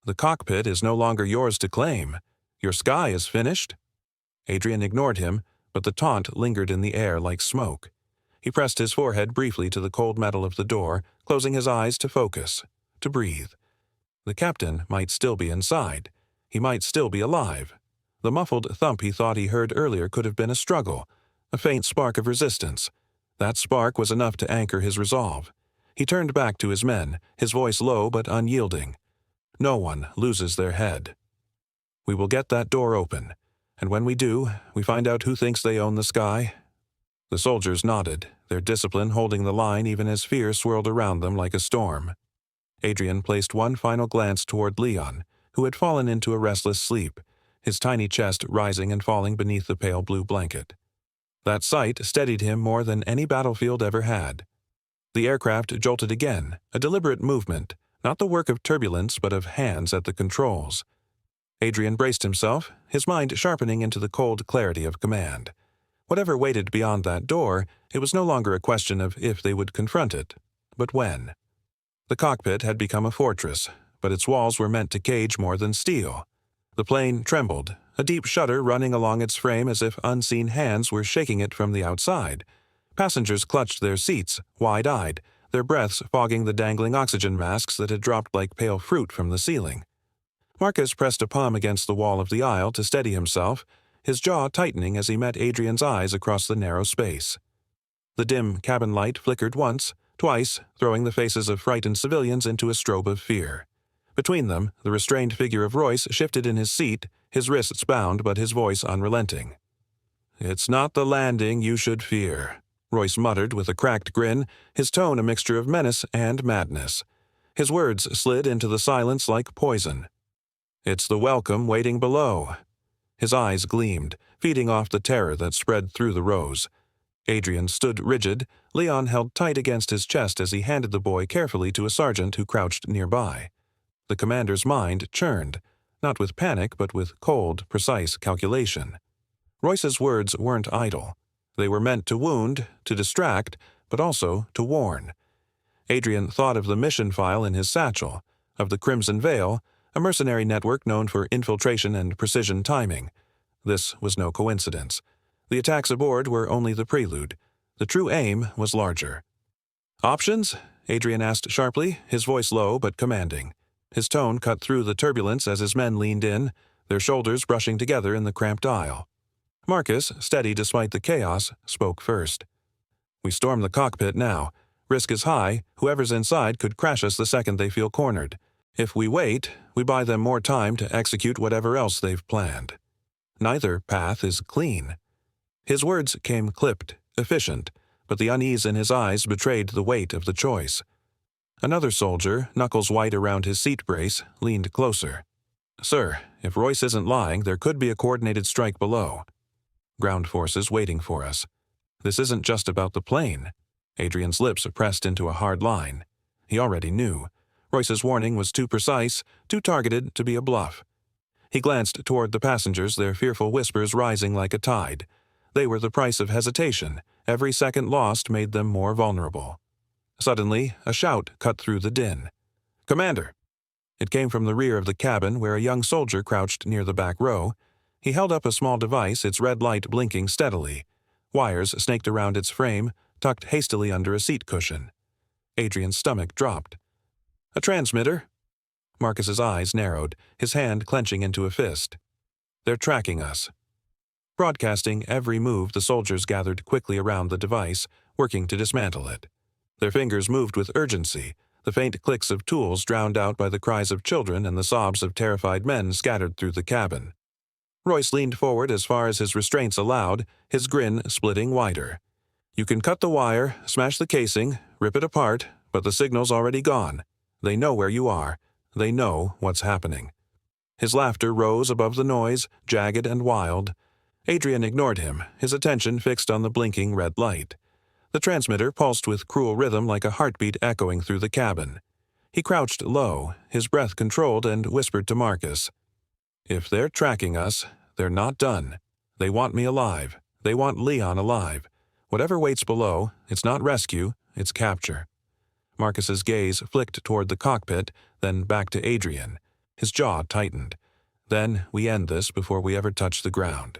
The cockpit is no longer yours to claim. Your sky is finished." Adrian ignored him, but the taunt lingered in the air like smoke. He pressed his forehead briefly to the cold metal of the door, closing his eyes to focus, to breathe. The captain might still be inside. He might still be alive. The muffled thump he thought he heard earlier could have been a struggle, a faint spark of resistance. That spark was enough to anchor his resolve. He turned back to his men, his voice low but unyielding. "No one loses their head. We will get that door open, and when we do, we find out who thinks they own the sky." The soldiers nodded, their discipline holding the line even as fear swirled around them like a storm. Adrian placed one final glance toward Leon, who had fallen into a restless sleep, his tiny chest rising and falling beneath the pale blue blanket. That sight steadied him more than any battlefield ever had. The aircraft jolted again, a deliberate movement, not the work of turbulence but of hands at the controls. Adrian braced himself, his mind sharpening into the cold clarity of command. Whatever waited beyond that door, it was no longer a question of if they would confront it, but when. The cockpit had become a fortress, but its walls were meant to cage more than steel. The plane trembled, a deep shudder running along its frame as if unseen hands were shaking it from the outside. Passengers clutched their seats, wide-eyed, their breaths fogging the dangling oxygen masks that had dropped like pale fruit from the ceiling. Marcus pressed a palm against the wall of the aisle to steady himself, his jaw tightening as he met Adrian's eyes across the narrow space. The dim cabin light flickered once, twice, throwing the faces of frightened civilians into a strobe of fear. Between them, the restrained figure of Royce shifted in his seat, his wrists bound but his voice unrelenting. "It's not the landing you should fear," Royce muttered with a cracked grin, his tone a mixture of menace and madness. His words slid into the silence like poison. "It's the welcome waiting below." His eyes gleamed, feeding off the terror that spread through the rows. Adrian stood rigid, Leon held tight against his chest as he handed the boy carefully to a sergeant who crouched nearby. The commander's mind churned, not with panic but with cold, precise calculation. Royce's words weren't idle. They were meant to wound, to distract, but also to warn. Adrian thought of the mission file in his satchel, of the Crimson Veil, a mercenary network known for infiltration and precision timing. This was no coincidence. The attacks aboard were only the prelude. The true aim was larger. "Options?" Adrian asked sharply, his voice low but commanding. His tone cut through the turbulence as his men leaned in, their shoulders brushing together in the cramped aisle. Marcus, steady despite the chaos, spoke first. "We storm the cockpit now. Risk is high. Whoever's inside could crash us the second they feel cornered. If we wait, we buy them more time to execute whatever else they've planned. Neither path is clean." His words came clipped, efficient, but the unease in his eyes betrayed the weight of the choice. Another soldier, knuckles white around his seat brace, leaned closer. "Sir, if Royce isn't lying, there could be a coordinated strike below. Ground forces waiting for us. This isn't just about the plane." Adrian's lips pressed into a hard line. He already knew. Royce's warning was too precise, too targeted to be a bluff. He glanced toward the passengers, their fearful whispers rising like a tide. They were the price of hesitation, Every second lost made them more vulnerable. Suddenly, a shout cut through the din. "Commander!" It came from the rear of the cabin where a young soldier crouched near the back row. He held up a small device, its red light blinking steadily. Wires snaked around its frame, tucked hastily under a seat cushion. Adrian's stomach dropped. "A transmitter?" Marcus's eyes narrowed, his hand clenching into a fist. "They're tracking us." Broadcasting every move, the soldiers gathered quickly around the device, working to dismantle it. Their fingers moved with urgency, the faint clicks of tools drowned out by the cries of children and the sobs of terrified men scattered through the cabin. Royce leaned forward as far as his restraints allowed, his grin splitting wider. "You can cut the wire, smash the casing, rip it apart, but the signal's already gone. They know where you are. They know what's happening." His laughter rose above the noise, jagged and wild. Adrian ignored him, his attention fixed on the blinking red light. The transmitter pulsed with cruel rhythm like a heartbeat echoing through the cabin. He crouched low, his breath controlled, and whispered to Marcus, "If they're tracking us, they're not done. They want me alive. They want Leon alive. Whatever waits below, it's not rescue, it's capture." Marcus's gaze flicked toward the cockpit, then back to Adrian. His jaw tightened. "Then we end this before we ever touch the ground."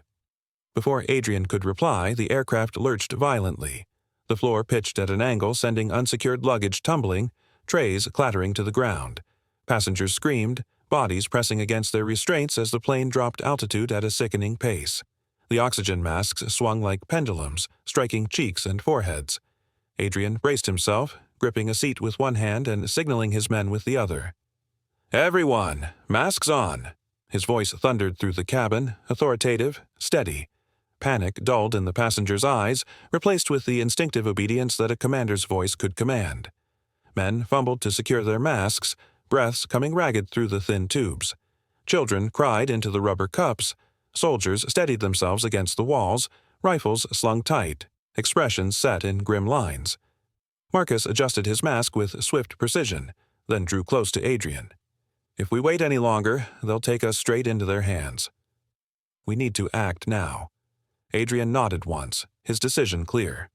Before Adrian could reply, the aircraft lurched violently. The floor pitched at an angle, sending unsecured luggage tumbling, trays clattering to the ground. Passengers screamed, bodies pressing against their restraints as the plane dropped altitude at a sickening pace. The oxygen masks swung like pendulums, striking cheeks and foreheads. Adrian braced himself, gripping a seat with one hand and signaling his men with the other. "Everyone, masks on!" His voice thundered through the cabin, authoritative, steady. Panic dulled in the passengers' eyes, replaced with the instinctive obedience that a commander's voice could command. Men fumbled to secure their masks, breaths coming ragged through the thin tubes. Children cried into the rubber cups. Soldiers steadied themselves against the walls, rifles slung tight, expressions set in grim lines. Marcus adjusted his mask with swift precision, then drew close to Adrian. "If we wait any longer, they'll take us straight into their hands. We need to act now." Adrian nodded once, his decision clear.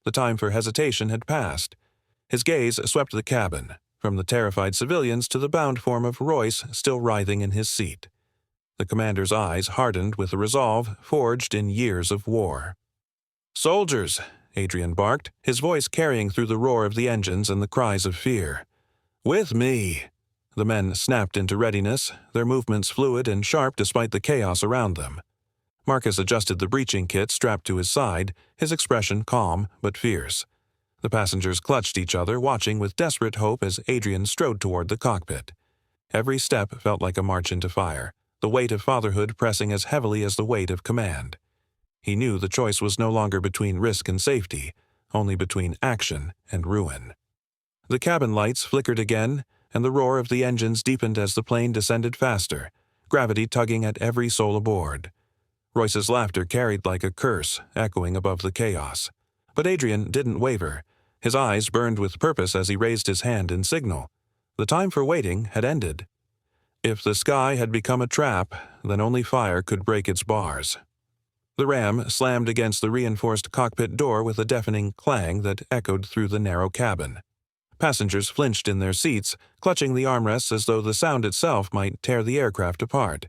The time for hesitation had passed. His gaze swept the cabin, from the terrified civilians to the bound form of Royce still writhing in his seat. The commander's eyes hardened with a resolve forged in years of war. "Soldiers!" Adrian barked, his voice carrying through the roar of the engines and the cries of fear. "With me!" The men snapped into readiness, their movements fluid and sharp despite the chaos around them. Marcus adjusted the breaching kit strapped to his side, his expression calm but fierce. The passengers clutched each other, watching with desperate hope as Adrian strode toward the cockpit. Every step felt like a march into fire, the weight of fatherhood pressing as heavily as the weight of command. He knew the choice was no longer between risk and safety, only between action and ruin. The cabin lights flickered again, and the roar of the engines deepened as the plane descended faster, gravity tugging at every soul aboard. Royce's laughter carried like a curse, echoing above the chaos. But Adrian didn't waver. His eyes burned with purpose as he raised his hand in signal. The time for waiting had ended. If the sky had become a trap, then only fire could break its bars. The ram slammed against the reinforced cockpit door with a deafening clang that echoed through the narrow cabin. Passengers flinched in their seats, clutching the armrests as though the sound itself might tear the aircraft apart.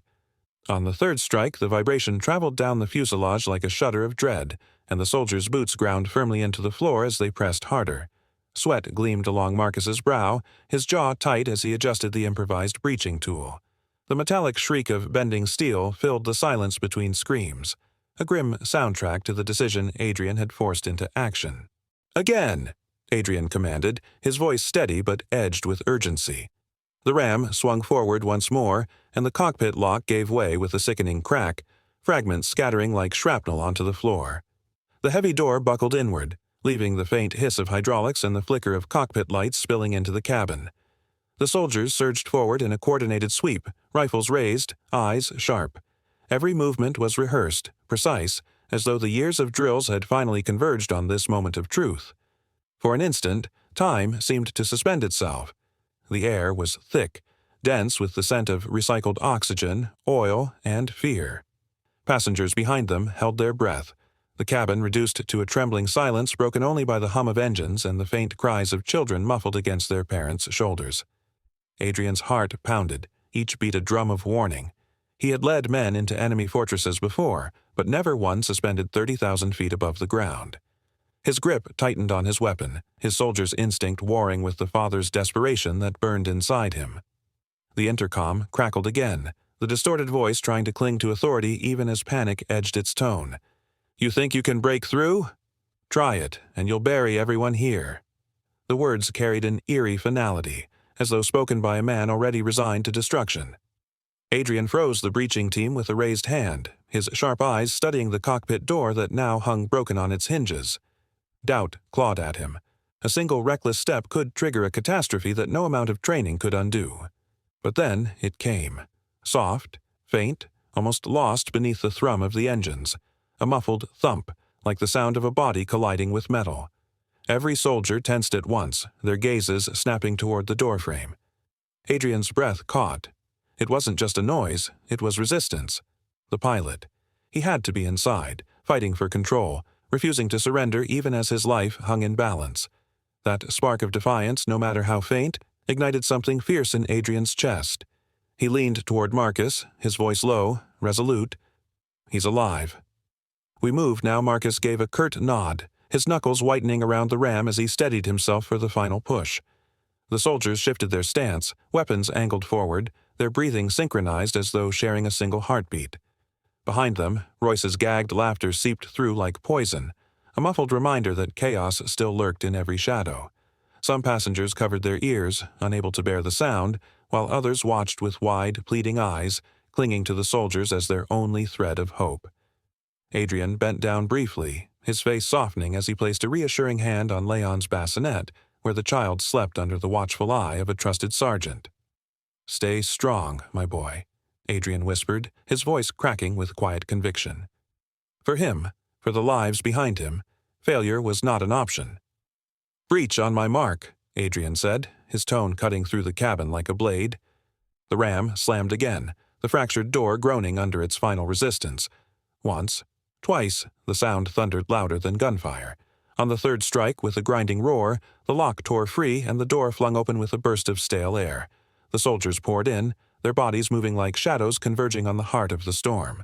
On the third strike, the vibration traveled down the fuselage like a shudder of dread, and the soldiers' boots ground firmly into the floor as they pressed harder. Sweat gleamed along Marcus's brow, his jaw tight as he adjusted the improvised breaching tool. The metallic shriek of bending steel filled the silence between screams, a grim soundtrack to the decision Adrian had forced into action. "Again!" Adrian commanded, his voice steady but edged with urgency. The ram swung forward once more, and the cockpit lock gave way with a sickening crack, fragments scattering like shrapnel onto the floor. The heavy door buckled inward, leaving the faint hiss of hydraulics and the flicker of cockpit lights spilling into the cabin. The soldiers surged forward in a coordinated sweep, rifles raised, eyes sharp. Every movement was rehearsed, precise, as though the years of drills had finally converged on this moment of truth. For an instant, time seemed to suspend itself. The air was thick, dense with the scent of recycled oxygen, oil, and fear. Passengers behind them held their breath. The cabin reduced to a trembling silence broken only by the hum of engines and the faint cries of children muffled against their parents' shoulders. Adrian's heart pounded, each beat a drum of warning. He had led men into enemy fortresses before, but never one suspended 30,000 feet above the ground. His grip tightened on his weapon, his soldier's instinct warring with the father's desperation that burned inside him. The intercom crackled again, the distorted voice trying to cling to authority even as panic edged its tone. "You think you can break through? Try it, and you'll bury everyone here." The words carried an eerie finality, as though spoken by a man already resigned to destruction. Adrian froze the breaching team with a raised hand, his sharp eyes studying the cockpit door that now hung broken on its hinges. Doubt clawed at him. A single reckless step could trigger a catastrophe that no amount of training could undo. But then it came. Soft, faint, almost lost beneath the thrum of the engines. A muffled thump, like the sound of a body colliding with metal. Every soldier tensed at once, their gazes snapping toward the doorframe. Adrian's breath caught. It wasn't just a noise, it was resistance. The pilot. He had to be inside, fighting for control, refusing to surrender even as his life hung in balance. That spark of defiance, no matter how faint, ignited something fierce in Adrian's chest. He leaned toward Marcus, his voice low, resolute. "He's alive." "We move now." Marcus gave a curt nod, his knuckles whitening around the ram as he steadied himself for the final push. The soldiers shifted their stance, weapons angled forward, their breathing synchronized as though sharing a single heartbeat. Behind them, Royce's gagged laughter seeped through like poison, a muffled reminder that chaos still lurked in every shadow. Some passengers covered their ears, unable to bear the sound, while others watched with wide, pleading eyes, clinging to the soldiers as their only thread of hope. Adrian bent down briefly, his face softening as he placed a reassuring hand on Leon's bassinet, where the child slept under the watchful eye of a trusted sergeant. "Stay strong, my boy," Adrian whispered, his voice cracking with quiet conviction. For him, for the lives behind him, failure was not an option. "Breach on my mark," Adrian said, his tone cutting through the cabin like a blade. The ram slammed again, the fractured door groaning under its final resistance. Once, twice, the sound thundered louder than gunfire. On the third strike, with a grinding roar, the lock tore free and the door flung open with a burst of stale air. The soldiers poured in, their bodies moving like shadows converging on the heart of the storm.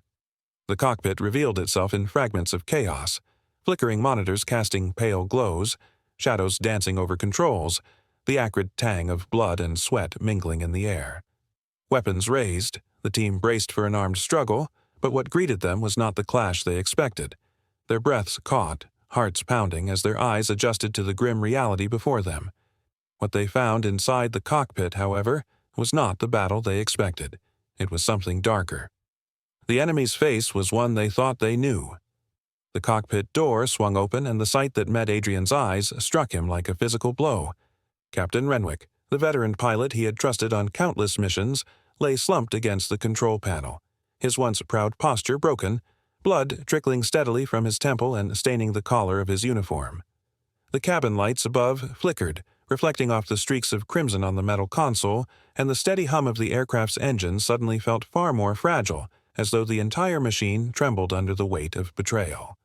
The cockpit revealed itself in fragments of chaos, flickering monitors casting pale glows, shadows dancing over controls, the acrid tang of blood and sweat mingling in the air. Weapons raised, the team braced for an armed struggle, but what greeted them was not the clash they expected. Their breaths caught, hearts pounding as their eyes adjusted to the grim reality before them. What they found inside the cockpit, however, was not the battle they expected. It was something darker. The enemy's face was one they thought they knew. The cockpit door swung open and the sight that met Adrian's eyes struck him like a physical blow. Captain Renwick, the veteran pilot he had trusted on countless missions, lay slumped against the control panel, his once proud posture broken, blood trickling steadily from his temple and staining the collar of his uniform. The cabin lights above flickered, reflecting off the streaks of crimson on the metal console, and the steady hum of the aircraft's engine suddenly felt far more fragile, as though the entire machine trembled under the weight of betrayal.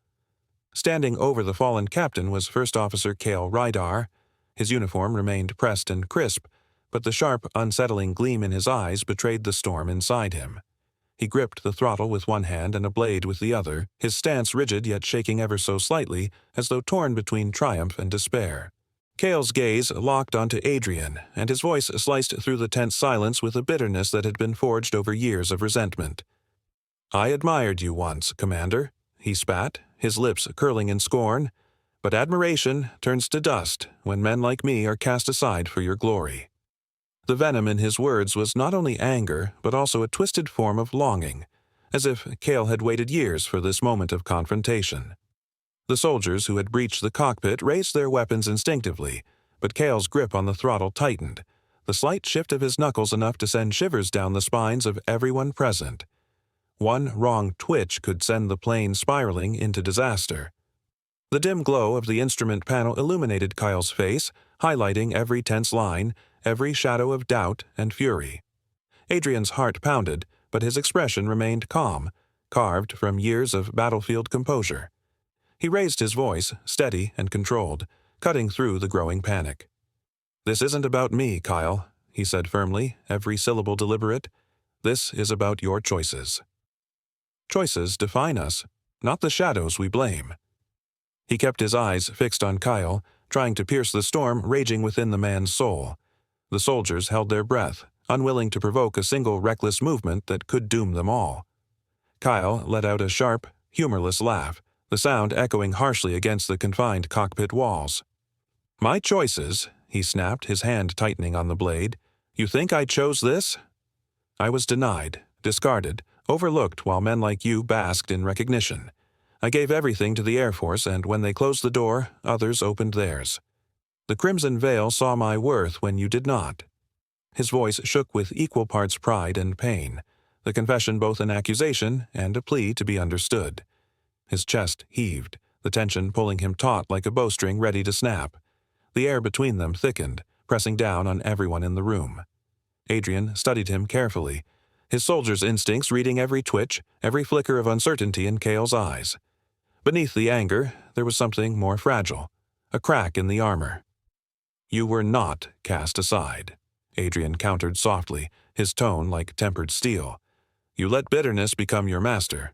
Standing over the fallen captain was First Officer Cale Rydar. His uniform remained pressed and crisp, but the sharp, unsettling gleam in his eyes betrayed the storm inside him. He gripped the throttle with one hand and a blade with the other, his stance rigid yet shaking ever so slightly, as though torn between triumph and despair. Cale's gaze locked onto Adrian, and his voice sliced through the tense silence with a bitterness that had been forged over years of resentment. "I admired you once, Commander," he spat, his lips curling in scorn, "but admiration turns to dust when men like me are cast aside for your glory." The venom in his words was not only anger, but also a twisted form of longing, as if Cale had waited years for this moment of confrontation. The soldiers who had breached the cockpit raised their weapons instinctively, but Cale's grip on the throttle tightened, the slight shift of his knuckles enough to send shivers down the spines of everyone present. One wrong twitch could send the plane spiraling into disaster. The dim glow of the instrument panel illuminated Kyle's face, highlighting every tense line, every shadow of doubt and fury. Adrian's heart pounded, but his expression remained calm, carved from years of battlefield composure. He raised his voice, steady and controlled, cutting through the growing panic. "This isn't about me, Kyle," he said firmly, every syllable deliberate. "This is about your choices. Choices define us, not the shadows we blame." He kept his eyes fixed on Kyle, trying to pierce the storm raging within the man's soul. The soldiers held their breath, unwilling to provoke a single reckless movement that could doom them all. Kyle let out a sharp, humorless laugh, the sound echoing harshly against the confined cockpit walls. "My choices," he snapped, his hand tightening on the blade. "You think I chose this? I was denied, discarded, overlooked while men like you basked in recognition. I gave everything to the Air Force, and when they closed the door, others opened theirs. The Crimson Veil saw my worth when you did not." His voice shook with equal parts pride and pain, the confession both an accusation and a plea to be understood. His chest heaved, the tension pulling him taut like a bowstring ready to snap. The air between them thickened, pressing down on everyone in the room. Adrian studied him carefully, his soldier's instincts reading every twitch, every flicker of uncertainty in Cale's eyes. Beneath the anger, there was something more fragile, a crack in the armor. "You were not cast aside," Adrian countered softly, his tone like tempered steel. "You let bitterness become your master.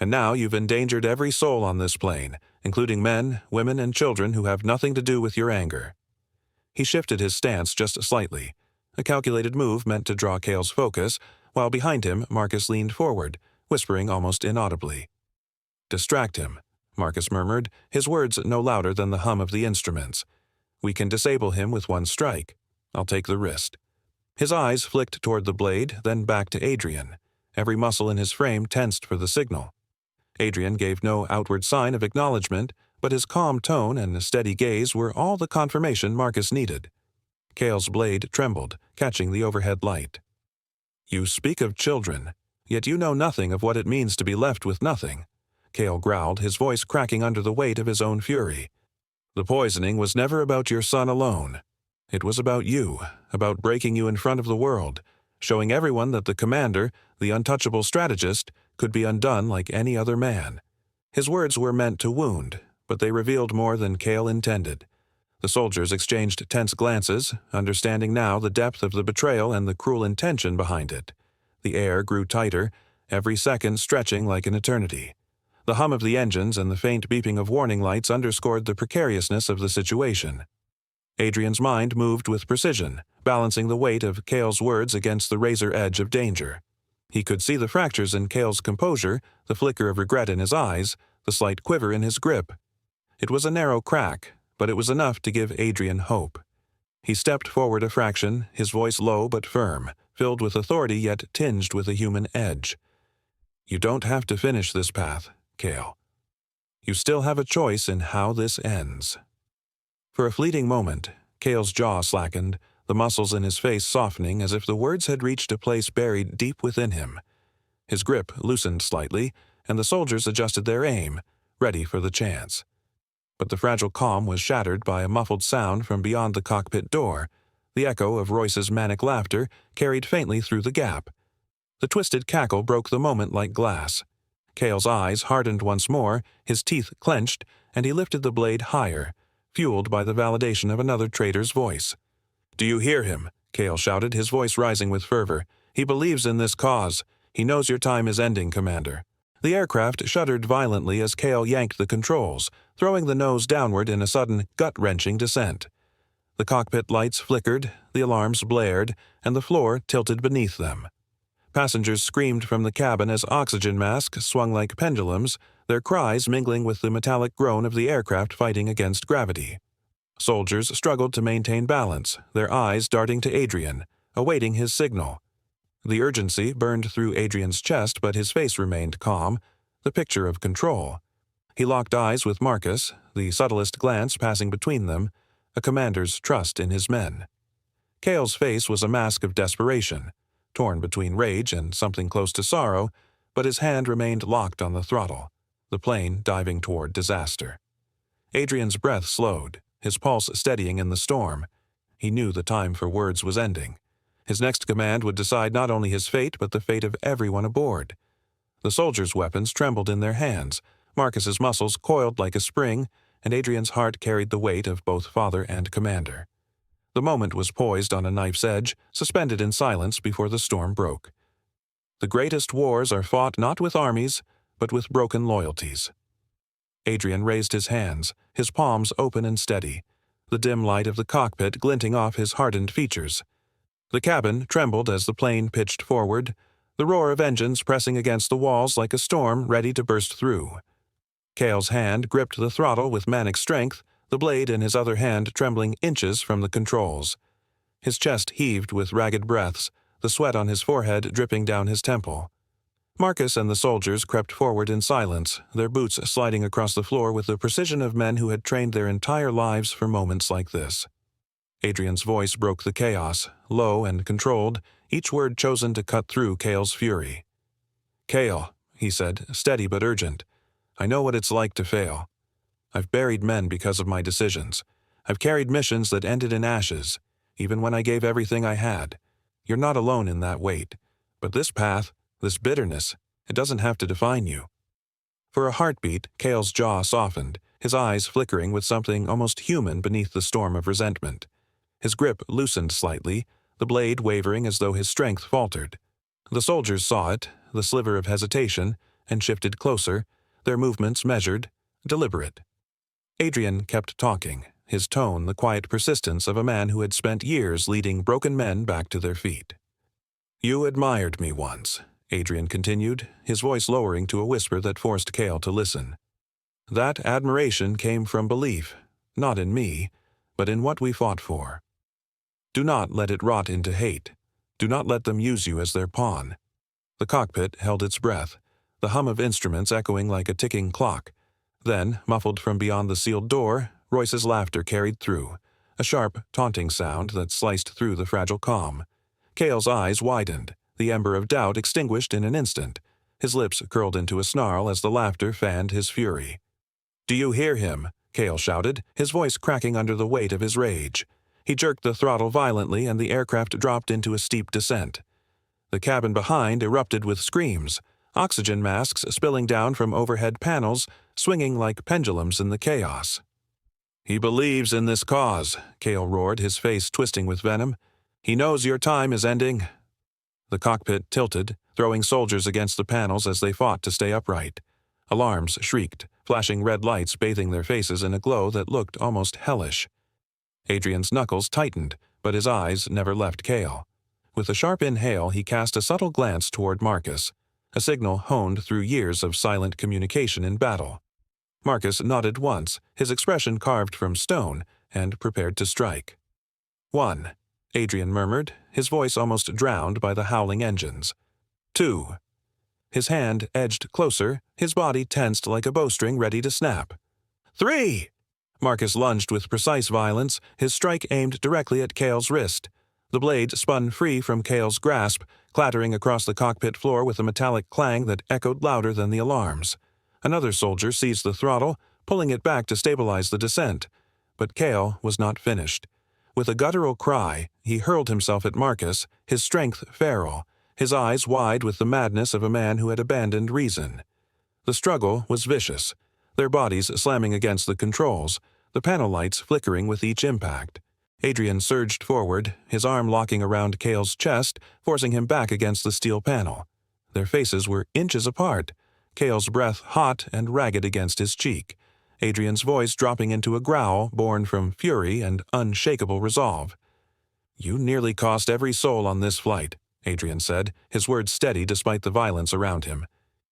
And now you've endangered every soul on this plane, including men, women, and children who have nothing to do with your anger." He shifted his stance just slightly, a calculated move meant to draw Cale's focus, while behind him Marcus leaned forward, whispering almost inaudibly. "Distract him," Marcus murmured, his words no louder than the hum of the instruments. "We can disable him with one strike. I'll take the risk." His eyes flicked toward the blade, then back to Adrian. Every muscle in his frame tensed for the signal. Adrian gave no outward sign of acknowledgement, but his calm tone and steady gaze were all the confirmation Marcus needed. Cale's blade trembled, catching the overhead light. "You speak of children, yet you know nothing of what it means to be left with nothing," Cale growled, his voice cracking under the weight of his own fury. "The poisoning was never about your son alone. It was about you, about breaking you in front of the world, showing everyone that the commander, the untouchable strategist, could be undone like any other man." His words were meant to wound, but they revealed more than Cale intended. The soldiers exchanged tense glances, understanding now the depth of the betrayal and the cruel intention behind it. The air grew tighter, every second stretching like an eternity. The hum of the engines and the faint beeping of warning lights underscored the precariousness of the situation. Adrian's mind moved with precision, balancing the weight of Cale's words against the razor edge of danger. He could see the fractures in Cale's composure, the flicker of regret in his eyes, the slight quiver in his grip. It was a narrow crack, but it was enough to give Adrian hope. He stepped forward a fraction, his voice low but firm, filled with authority yet tinged with a human edge. "You don't have to finish this path, Cale. You still have a choice in how this ends." For a fleeting moment, Cale's jaw slackened, the muscles in his face softening as if the words had reached a place buried deep within him. His grip loosened slightly, and the soldiers adjusted their aim, ready for the chance. But the fragile calm was shattered by a muffled sound from beyond the cockpit door. The echo of Royce's manic laughter carried faintly through the gap. The twisted cackle broke the moment like glass. Cale's eyes hardened once more, his teeth clenched, and he lifted the blade higher, fueled by the validation of another traitor's voice. "Do you hear him?" Cale shouted, his voice rising with fervor. "He believes in this cause. He knows your time is ending, Commander." The aircraft shuddered violently as Cale yanked the controls, throwing the nose downward in a sudden, gut-wrenching descent. The cockpit lights flickered, the alarms blared, and the floor tilted beneath them. Passengers screamed from the cabin as oxygen masks swung like pendulums, their cries mingling with the metallic groan of the aircraft fighting against gravity. Soldiers struggled to maintain balance, their eyes darting to Adrian, awaiting his signal. The urgency burned through Adrian's chest, but his face remained calm, the picture of control. He locked eyes with Marcus, the subtlest glance passing between them, a commander's trust in his men. Cale's face was a mask of desperation, torn between rage and something close to sorrow, but his hand remained locked on the throttle, the plane diving toward disaster. Adrian's breath slowed, his pulse steadying in the storm. He knew the time for words was ending. His next command would decide not only his fate but the fate of everyone aboard. The soldiers' weapons trembled in their hands, Marcus's muscles coiled like a spring, and Adrian's heart carried the weight of both father and commander. The moment was poised on a knife's edge, suspended in silence before the storm broke. The greatest wars are fought not with armies, but with broken loyalties. Adrian raised his hands, his palms open and steady, the dim light of the cockpit glinting off his hardened features. The cabin trembled as the plane pitched forward, the roar of engines pressing against the walls like a storm ready to burst through. Cale's hand gripped the throttle with manic strength, the blade in his other hand trembling inches from the controls. His chest heaved with ragged breaths, the sweat on his forehead dripping down his temple. Marcus and the soldiers crept forward in silence, their boots sliding across the floor with the precision of men who had trained their entire lives for moments like this. Adrian's voice broke the chaos, low and controlled, each word chosen to cut through Cale's fury. "Cale," he said, steady but urgent, "I know what it's like to fail. I've buried men because of my decisions. I've carried missions that ended in ashes, even when I gave everything I had. You're not alone in that weight. But this path, this bitterness, it doesn't have to define you." For a heartbeat, Cale's jaw softened, his eyes flickering with something almost human beneath the storm of resentment. His grip loosened slightly, the blade wavering as though his strength faltered. The soldiers saw it, the sliver of hesitation, and shifted closer, their movements measured, deliberate. Adrian kept talking, his tone the quiet persistence of a man who had spent years leading broken men back to their feet. "You admired me once," Adrian continued, his voice lowering to a whisper that forced Cale to listen. "That admiration came from belief, not in me, but in what we fought for. Do not let it rot into hate. Do not let them use you as their pawn." The cockpit held its breath, the hum of instruments echoing like a ticking clock. Then, muffled from beyond the sealed door, Royce's laughter carried through, a sharp, taunting sound that sliced through the fragile calm. Cale's eyes widened, the ember of doubt extinguished in an instant. His lips curled into a snarl as the laughter fanned his fury. "Do you hear him?" Cale shouted, his voice cracking under the weight of his rage. He jerked the throttle violently and the aircraft dropped into a steep descent. The cabin behind erupted with screams, oxygen masks spilling down from overhead panels, swinging like pendulums in the chaos. "He believes in this cause," Cale roared, his face twisting with venom. "He knows your time is ending." The cockpit tilted, throwing soldiers against the panels as they fought to stay upright. Alarms shrieked, flashing red lights bathing their faces in a glow that looked almost hellish. Adrian's knuckles tightened, but his eyes never left Cale. With a sharp inhale, he cast a subtle glance toward Marcus, a signal honed through years of silent communication in battle. Marcus nodded once, his expression carved from stone, and prepared to strike. "1," Adrian murmured, his voice almost drowned by the howling engines. "2." His hand edged closer, his body tensed like a bowstring ready to snap. "3!" Marcus lunged with precise violence, his strike aimed directly at Cale's wrist. The blade spun free from Cale's grasp, clattering across the cockpit floor with a metallic clang that echoed louder than the alarms. Another soldier seized the throttle, pulling it back to stabilize the descent. But Cale was not finished. With a guttural cry, he hurled himself at Marcus, his strength feral, his eyes wide with the madness of a man who had abandoned reason. The struggle was vicious, their bodies slamming against the controls, the panel lights flickering with each impact. Adrian surged forward, his arm locking around Cale's chest, forcing him back against the steel panel. Their faces were inches apart, Cale's breath hot and ragged against his cheek, Adrian's voice dropping into a growl born from fury and unshakable resolve. "You nearly cost every soul on this flight," Adrian said, his words steady despite the violence around him.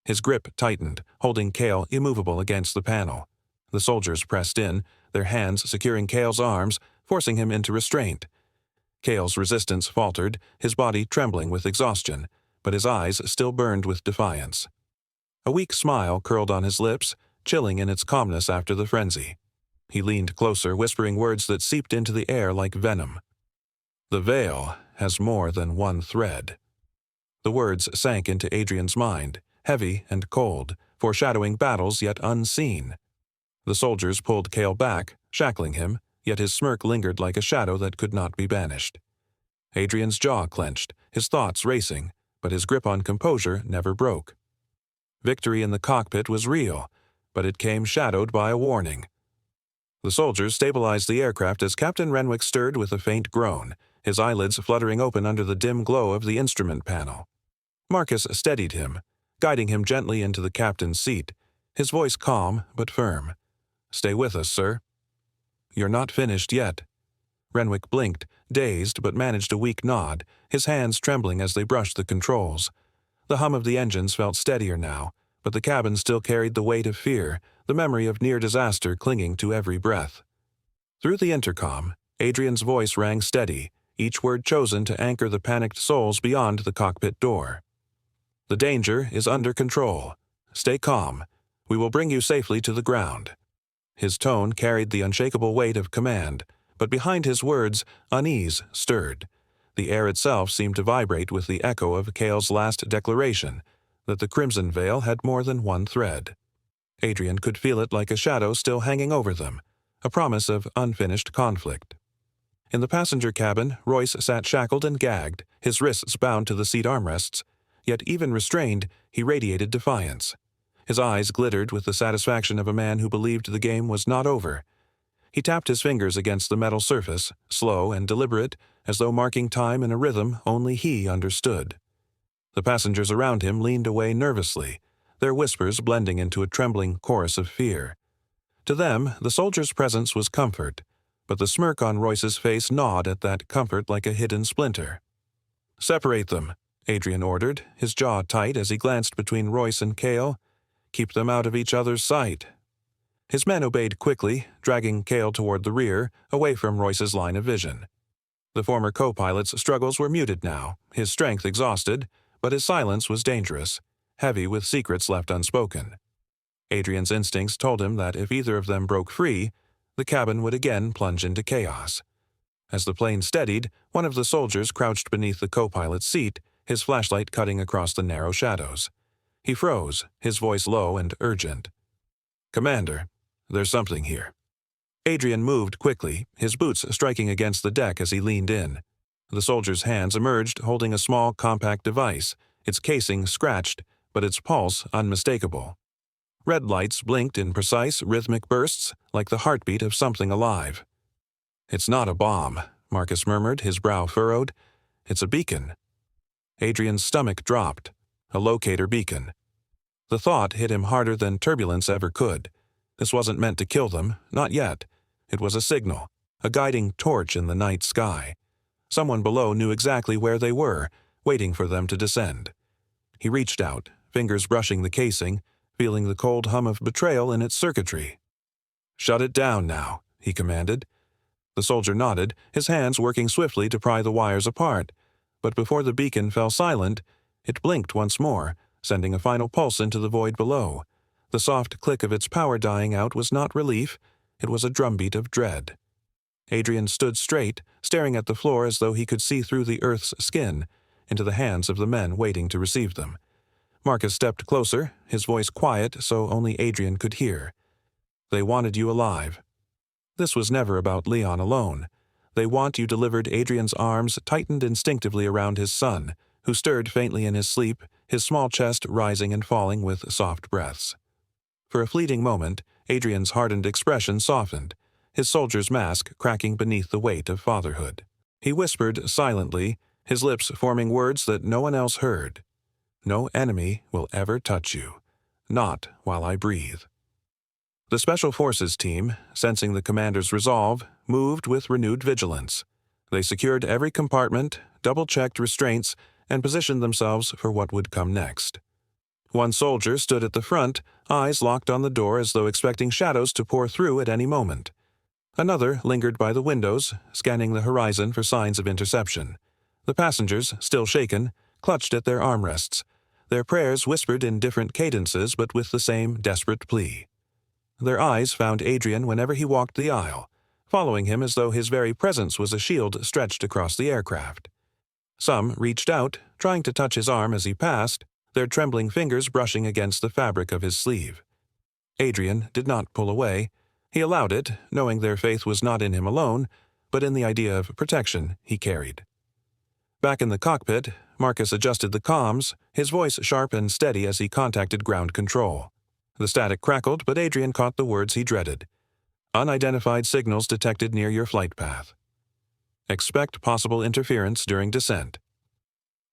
His grip tightened, holding Cale immovable against the panel. The soldiers pressed in, their hands securing Cale's arms, forcing him into restraint. Cale's resistance faltered, his body trembling with exhaustion, but his eyes still burned with defiance. A weak smile curled on his lips, chilling in its calmness after the frenzy. He leaned closer, whispering words that seeped into the air like venom. "The veil has more than one thread." The words sank into Adrian's mind, heavy and cold, foreshadowing battles yet unseen. The soldiers pulled Cale back, shackling him, yet his smirk lingered like a shadow that could not be banished. Adrian's jaw clenched, his thoughts racing, but his grip on composure never broke. Victory in the cockpit was real, but it came shadowed by a warning. The soldiers stabilized the aircraft as Captain Renwick stirred with a faint groan, his eyelids fluttering open under the dim glow of the instrument panel. Marcus steadied him, guiding him gently into the captain's seat, his voice calm but firm. "Stay with us, sir." "You're not finished yet." Renwick blinked, dazed, but managed a weak nod, his hands trembling as they brushed the controls. The hum of the engines felt steadier now, but the cabin still carried the weight of fear, the memory of near disaster clinging to every breath. Through the intercom, Adrian's voice rang steady, each word chosen to anchor the panicked souls beyond the cockpit door. "The danger is under control. Stay calm. We will bring you safely to the ground." His tone carried the unshakable weight of command, but behind his words, unease stirred. The air itself seemed to vibrate with the echo of Cale's last declaration, that the Crimson Veil had more than one thread. Adrian could feel it like a shadow still hanging over them, a promise of unfinished conflict. In the passenger cabin, Royce sat shackled and gagged, his wrists bound to the seat armrests, yet even restrained, he radiated defiance. His eyes glittered with the satisfaction of a man who believed the game was not over. He tapped his fingers against the metal surface, slow and deliberate, as though marking time in a rhythm only he understood. The passengers around him leaned away nervously, their whispers blending into a trembling chorus of fear. To them, the soldier's presence was comfort, but the smirk on Royce's face gnawed at that comfort like a hidden splinter. "Separate them," Adrian ordered, his jaw tight as he glanced between Royce and Cale. "Keep them out of each other's sight." His men obeyed quickly, dragging Cale toward the rear, away from Royce's line of vision. The former co-pilot's struggles were muted now, his strength exhausted, but his silence was dangerous, heavy with secrets left unspoken. Adrian's instincts told him that if either of them broke free, the cabin would again plunge into chaos. As the plane steadied, one of the soldiers crouched beneath the co-pilot's seat, his flashlight cutting across the narrow shadows. He froze, his voice low and urgent. "Commander, there's something here." Adrian moved quickly, his boots striking against the deck as he leaned in. The soldier's hands emerged holding a small, compact device, its casing scratched, but its pulse unmistakable. Red lights blinked in precise, rhythmic bursts, like the heartbeat of something alive. "It's not a bomb," Marcus murmured, his brow furrowed. "It's a beacon." Adrian's stomach dropped. A locator beacon. The thought hit him harder than turbulence ever could. This wasn't meant to kill them, not yet. It was a signal, a guiding torch in the night sky. Someone below knew exactly where they were, waiting for them to descend. He reached out, fingers brushing the casing, feeling the cold hum of betrayal in its circuitry. "Shut it down now," he commanded. The soldier nodded, his hands working swiftly to pry the wires apart. But before the beacon fell silent, it blinked once more, sending a final pulse into the void below. The soft click of its power dying out was not relief, it was a drumbeat of dread. Adrian stood straight, staring at the floor as though he could see through the earth's skin, into the hands of the men waiting to receive them. Marcus stepped closer, his voice quiet so only Adrian could hear. "They wanted you alive." This was never about Leon alone. "They want you" delivered. Adrian's arms tightened instinctively around his son, who stirred faintly in his sleep, his small chest rising and falling with soft breaths. For a fleeting moment, Adrian's hardened expression softened, his soldier's mask cracking beneath the weight of fatherhood. He whispered silently, his lips forming words that no one else heard. "No enemy will ever touch you. Not while I breathe." The Special Forces team, sensing the commander's resolve, moved with renewed vigilance. They secured every compartment, double-checked restraints, and positioned themselves for what would come next. One soldier stood at the front, eyes locked on the door as though expecting shadows to pour through at any moment. Another lingered by the windows, scanning the horizon for signs of interception. The passengers, still shaken, clutched at their armrests, their prayers whispered in different cadences but with the same desperate plea. Their eyes found Adrian whenever he walked the aisle, following him as though his very presence was a shield stretched across the aircraft. Some reached out, trying to touch his arm as he passed, their trembling fingers brushing against the fabric of his sleeve. Adrian did not pull away. He allowed it, knowing their faith was not in him alone, but in the idea of protection he carried. Back in the cockpit, Marcus adjusted the comms, his voice sharp and steady as he contacted ground control. The static crackled, but Adrian caught the words he dreaded. Unidentified signals detected near your flight path. Expect possible interference during descent.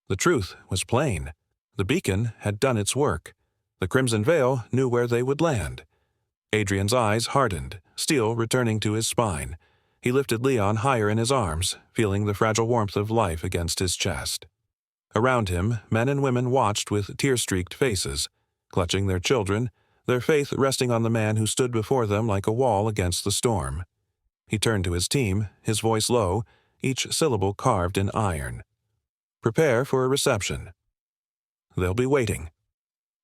The truth was plain. The beacon had done its work. The Crimson Veil knew where they would land. Adrian's eyes hardened, steel returning to his spine. He lifted Leon higher in his arms, feeling the fragile warmth of life against his chest. Around him, men and women watched with tear-streaked faces, clutching their children, their faith resting on the man who stood before them like a wall against the storm. He turned to his team, his voice low, each syllable carved in iron. Prepare for a reception. They'll be waiting.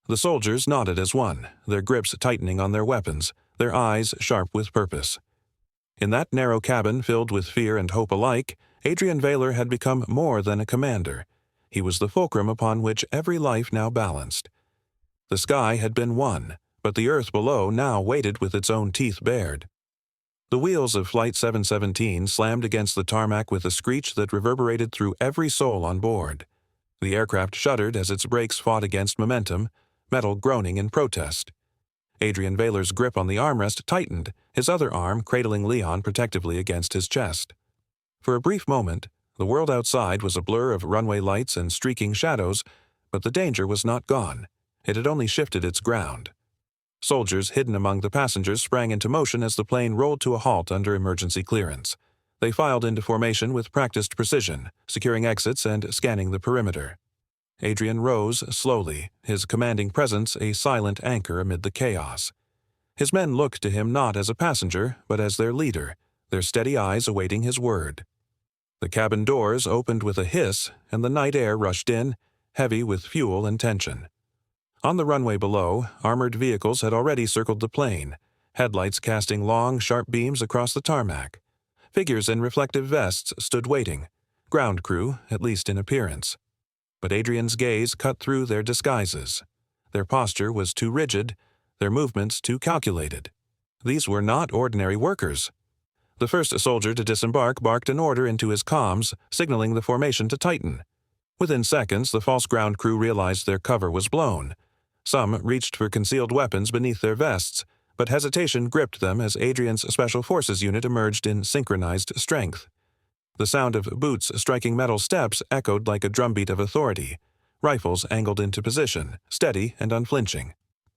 The soldiers nodded as one, their grips tightening on their weapons, their eyes sharp with purpose. In that narrow cabin filled with fear and hope alike, Adrian Vaylor had become more than a commander. He was the fulcrum upon which every life now balanced. The sky had been won, but the earth below now waited with its own teeth bared. The wheels of Flight 717 slammed against the tarmac with a screech that reverberated through every soul on board. The aircraft shuddered as its brakes fought against momentum, metal groaning in protest. Adrian Vaylor's grip on the armrest tightened, his other arm cradling Leon protectively against his chest. For a brief moment, the world outside was a blur of runway lights and streaking shadows, but the danger was not gone. It had only shifted its ground. Soldiers hidden among the passengers sprang into motion as the plane rolled to a halt under emergency clearance. They filed into formation with practiced precision, securing exits and scanning the perimeter. Adrian rose slowly, his commanding presence a silent anchor amid the chaos. His men looked to him not as a passenger, but as their leader, their steady eyes awaiting his word. The cabin doors opened with a hiss, and the night air rushed in, heavy with fuel and tension. On the runway below, armored vehicles had already circled the plane, headlights casting long, sharp beams across the tarmac. Figures in reflective vests stood waiting, ground crew, at least in appearance. But Adrian's gaze cut through their disguises. Their posture was too rigid, their movements too calculated. These were not ordinary workers. The first soldier to disembark barked an order into his comms, signaling the formation to tighten. Within seconds, the false ground crew realized their cover was blown. Some reached for concealed weapons beneath their vests, but hesitation gripped them as Adrian's Special Forces unit emerged in synchronized strength. The sound of boots striking metal steps echoed like a drumbeat of authority. Rifles angled into position, steady and unflinching.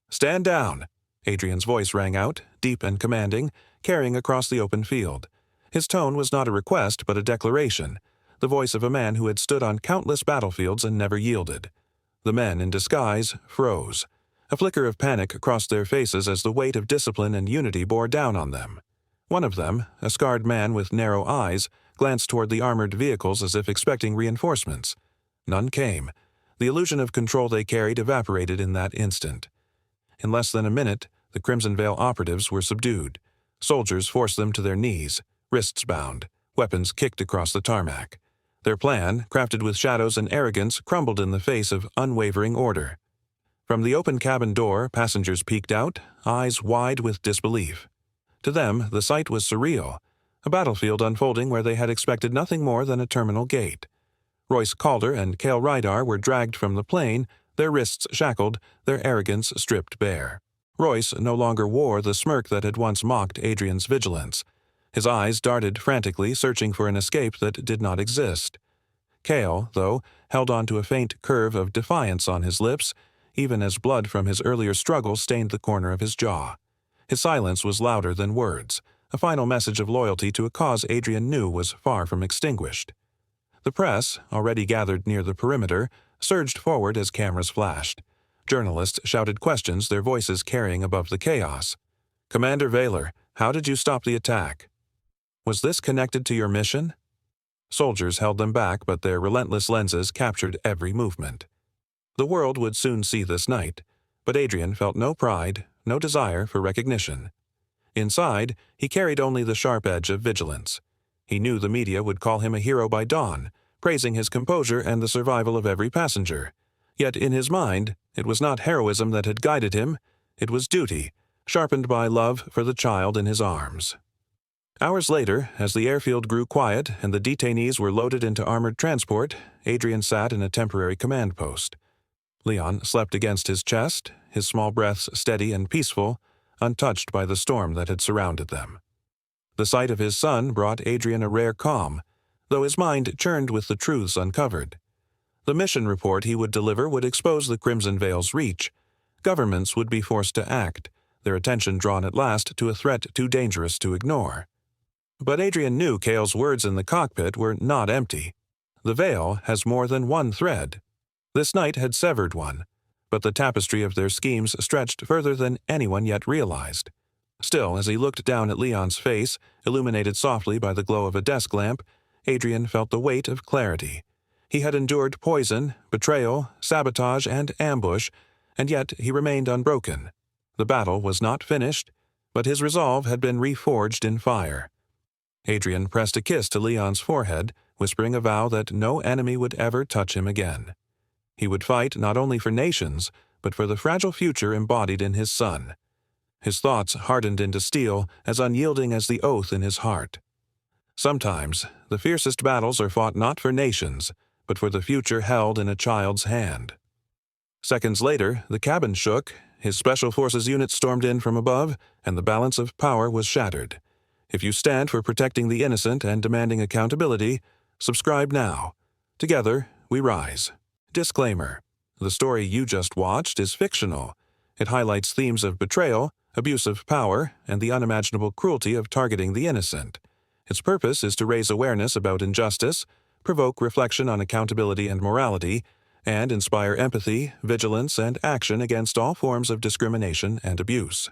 "Stand down!" Adrian's voice rang out, deep and commanding, carrying across the open field. His tone was not a request but a declaration, the voice of a man who had stood on countless battlefields and never yielded. The men in disguise froze. A flicker of panic crossed their faces as the weight of discipline and unity bore down on them. One of them, a scarred man with narrow eyes, glanced toward the armored vehicles as if expecting reinforcements. None came. The illusion of control they carried evaporated in that instant. In less than a minute, the Crimson Veil operatives were subdued. Soldiers forced them to their knees, wrists bound, weapons kicked across the tarmac. Their plan, crafted with shadows and arrogance, crumbled in the face of unwavering order. From the open cabin door, passengers peeked out, eyes wide with disbelief. To them, the sight was surreal, a battlefield unfolding where they had expected nothing more than a terminal gate. Royce Calder and Cale Rydar were dragged from the plane, their wrists shackled, their arrogance stripped bare. Royce no longer wore the smirk that had once mocked Adrian's vigilance. His eyes darted frantically, searching for an escape that did not exist. Cale, though, held on to a faint curve of defiance on his lips, even as blood from his earlier struggle stained the corner of his jaw. His silence was louder than words, a final message of loyalty to a cause Adrian knew was far from extinguished. The press, already gathered near the perimeter, surged forward as cameras flashed. Journalists shouted questions, their voices carrying above the chaos. "Commander Vaylor, how did you stop the attack? Was this connected to your mission?" Soldiers held them back, but their relentless lenses captured every movement. The world would soon see this night, but Adrian felt no pride, no desire for recognition. Inside, he carried only the sharp edge of vigilance. He knew the media would call him a hero by dawn, praising his composure and the survival of every passenger. Yet in his mind, it was not heroism that had guided him, it was duty, sharpened by love for the child in his arms. Hours later, as the airfield grew quiet and the detainees were loaded into armored transport, Adrian sat in a temporary command post. Leon slept against his chest, his small breaths steady and peaceful, untouched by the storm that had surrounded them. The sight of his son brought Adrian a rare calm, though his mind churned with the truths uncovered. The mission report he would deliver would expose the Crimson Veil's reach. Governments would be forced to act, their attention drawn at last to a threat too dangerous to ignore. But Adrian knew Cale's words in the cockpit were not empty. The Veil has more than one thread. This night had severed one, but the tapestry of their schemes stretched further than anyone yet realized. Still, as he looked down at Leon's face, illuminated softly by the glow of a desk lamp, Adrian felt the weight of clarity. He had endured poison, betrayal, sabotage, and ambush, and yet he remained unbroken. The battle was not finished, but his resolve had been reforged in fire. Adrian pressed a kiss to Leon's forehead, whispering a vow that no enemy would ever touch him again. He would fight not only for nations, but for the fragile future embodied in his son. His thoughts hardened into steel, as unyielding as the oath in his heart. Sometimes, the fiercest battles are fought not for nations, but for the future held in a child's hand. Seconds later, the cabin shook, his Special Forces unit stormed in from above, and the balance of power was shattered. If you stand for protecting the innocent and demanding accountability, subscribe now. Together, we rise. Disclaimer: the story you just watched is fictional. It highlights themes of betrayal, abuse of power, and the unimaginable cruelty of targeting the innocent. Its purpose is to raise awareness about injustice, provoke reflection on accountability and morality, and inspire empathy, vigilance, and action against all forms of discrimination and abuse.